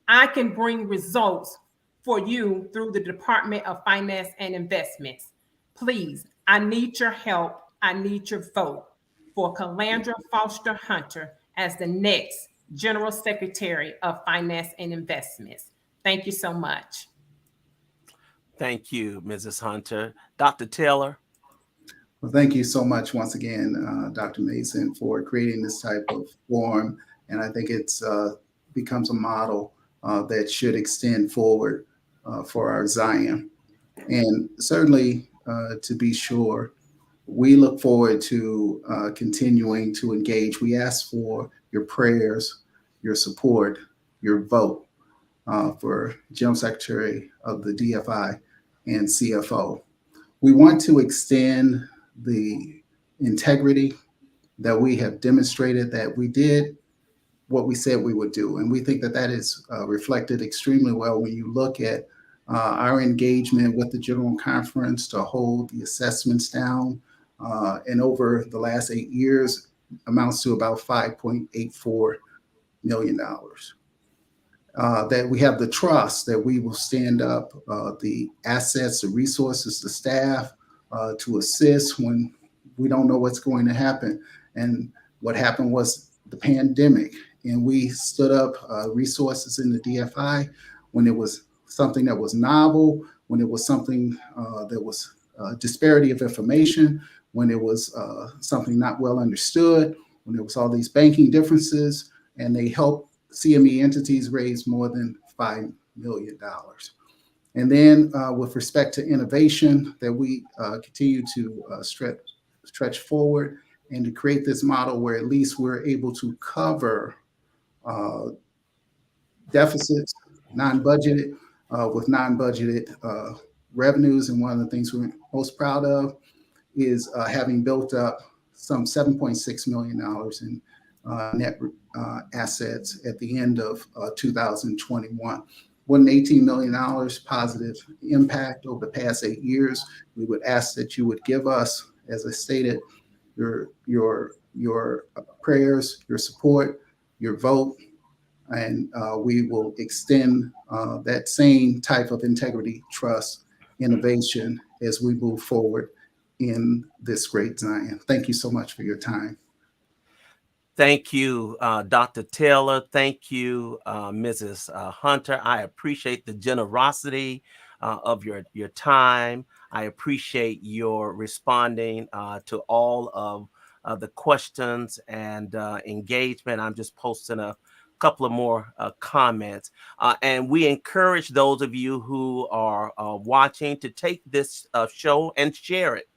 I can bring results for you through the Department of Finance and Investments. Please, I need your help. I need your vote for Calandra Foster Hunter as the next General Secretary of Finance and Investments. Thank you so much. Thank you, Mrs. Hunter. Dr. Taylor. Well, thank you so much once again, Dr. Mason, for creating this type of forum. And I think it's becomes a model that should extend forward for our Zion. And certainly, to be sure, we look forward to continuing to engage. We ask for your prayers, your support, your vote for General Secretary of the DFI and CFO. We want to extend the integrity that we have demonstrated, that we did what we said we would do. And we think that that is reflected extremely well when you look at our engagement with the General Conference to hold the assessments down. And over the last 8 years, amounts to about $5.84 million. That we have the trust that we will stand up the assets, the resources, the staff to assist when we don't know what's going to happen. And what happened was the pandemic, and we stood up resources in the DFI when it was something that was novel, when it was something that was disparity of information, when it was something not well understood, when there was all these banking differences, and they helped CME entities raise more than $5 million. And then with respect to innovation, that we continue to stretch forward and to create this model where at least we're able to cover deficits, non-budgeted, with non-budgeted revenues. And one of the things we're most proud of is having built up some $7.6 million in net assets at the end of 2021. More than $18 million positive impact over the past 8 years. We would ask that you would give us, as I stated, your prayers, your support, your vote, and we will extend that same type of integrity, trust, innovation as we move forward in this great Zion. Thank you so much for your time. Thank you, Dr. Taylor. Thank you, Mrs. Hunter. I appreciate the generosity of your time. I appreciate your responding to all of the questions and engagement. I'm just posting a couple of more comments. And we encourage those of you who are watching to take this show and share it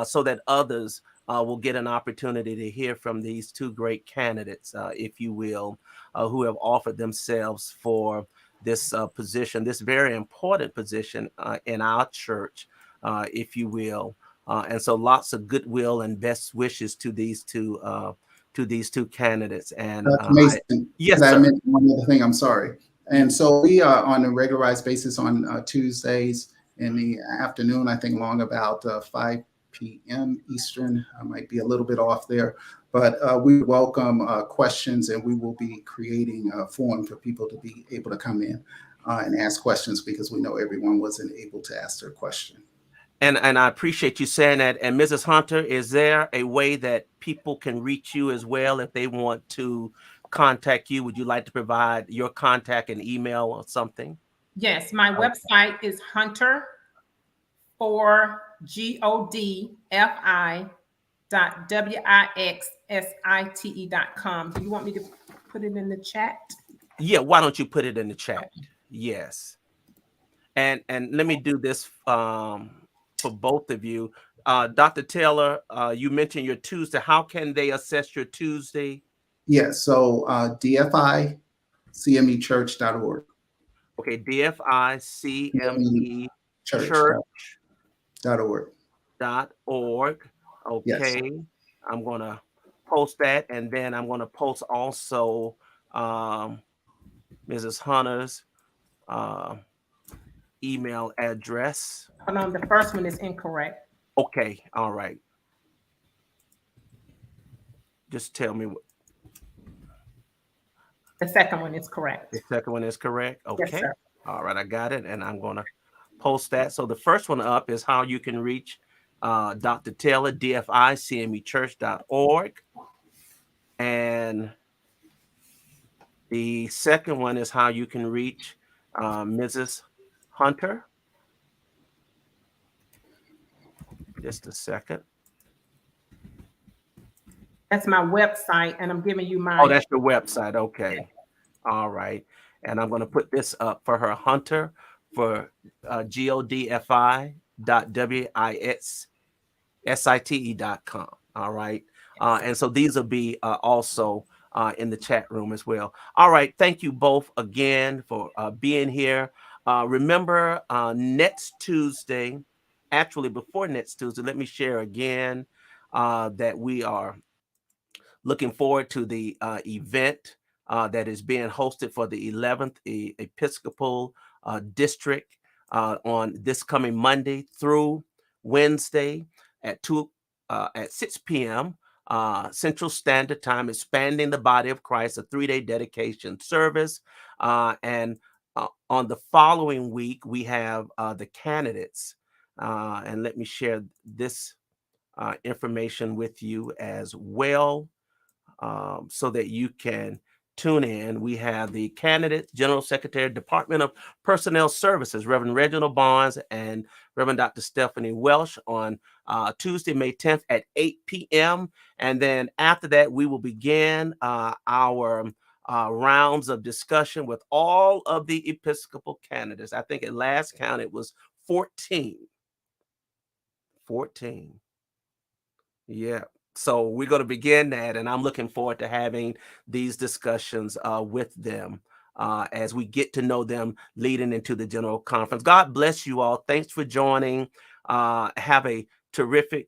so that others will get an opportunity to hear from these two great candidates, if you will, who have offered themselves for this position, this very important position in our church, if you will. And so lots of goodwill and best wishes to these two candidates. And Mason, yes, I sir. mentioned one other thing. I'm sorry. And so we are on a regularized basis on Tuesdays in the afternoon. I think long about 5 p.m. Eastern. I might be a little bit off there, but we welcome questions, and we will be creating a forum for people to be able to come in and ask questions, because we know everyone wasn't able to ask their question. And I appreciate you saying that. And Mrs. Hunter, is there a way that people can reach you as well if they want to contact you? Would you like to provide your contact and email or something? Yes, my website is Hunter for GODFI.WIXSITE.com. Do you want me to put it in the chat? Yeah, why don't you put it in the chat? Yes. And let me do this for both of you. Dr. Taylor, you mentioned your Tuesday. How can they assess your Tuesday? Yes, so DFI, CMEchurch.org. Okay, DFI, CME Church.org. Okay, yes. I'm going to post that, and then I'm going to post also Mrs. Hunter's email address. Hold on, the first one is incorrect. Okay, all right. Just tell me what. The second one is correct. The second one is correct? Okay. Yes, sir. All right, I got it, and I'm going to post that. So the first one up is how you can reach Dr. Taylor, DFI, CMEchurch.org. And the second one is how you can reach Mrs. Hunter. Just a second. That's my website, and I'm giving you my. Oh, that's your website. Okay. All right. And I'm going to put this up for her, Hunter, for godfi.wisite.com. All right. And so these will be also in the chat room as well. All right. Thank you both again for being here. Remember, next Tuesday, actually before next Tuesday, let me share again that we are looking forward to the event that is being hosted for the 11th Episcopal District on this coming Monday through Wednesday at 6 p.m. Central Standard Time, expanding the body of Christ, a 3-day dedication service. And on the following week, we have the candidates. And let me share this information with you as well, so that you can tune in. We have the candidate, General Secretary, Department of Personnel Services, Reverend Reginald Barnes and Reverend Dr. Stephanie Welsh on Tuesday, May 10th at 8 p.m. And then after that, we will begin our rounds of discussion with all of the Episcopal candidates. I think at last count, it was 14. 14. Yeah. So we're going to begin that, and I'm looking forward to having these discussions with them as we get to know them leading into the General Conference. God bless you all. Thanks for joining. Have a terrific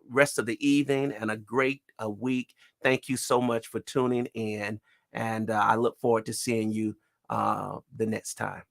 rest of the evening and a great week. Thank you so much for tuning in, and I look forward to seeing you the next time.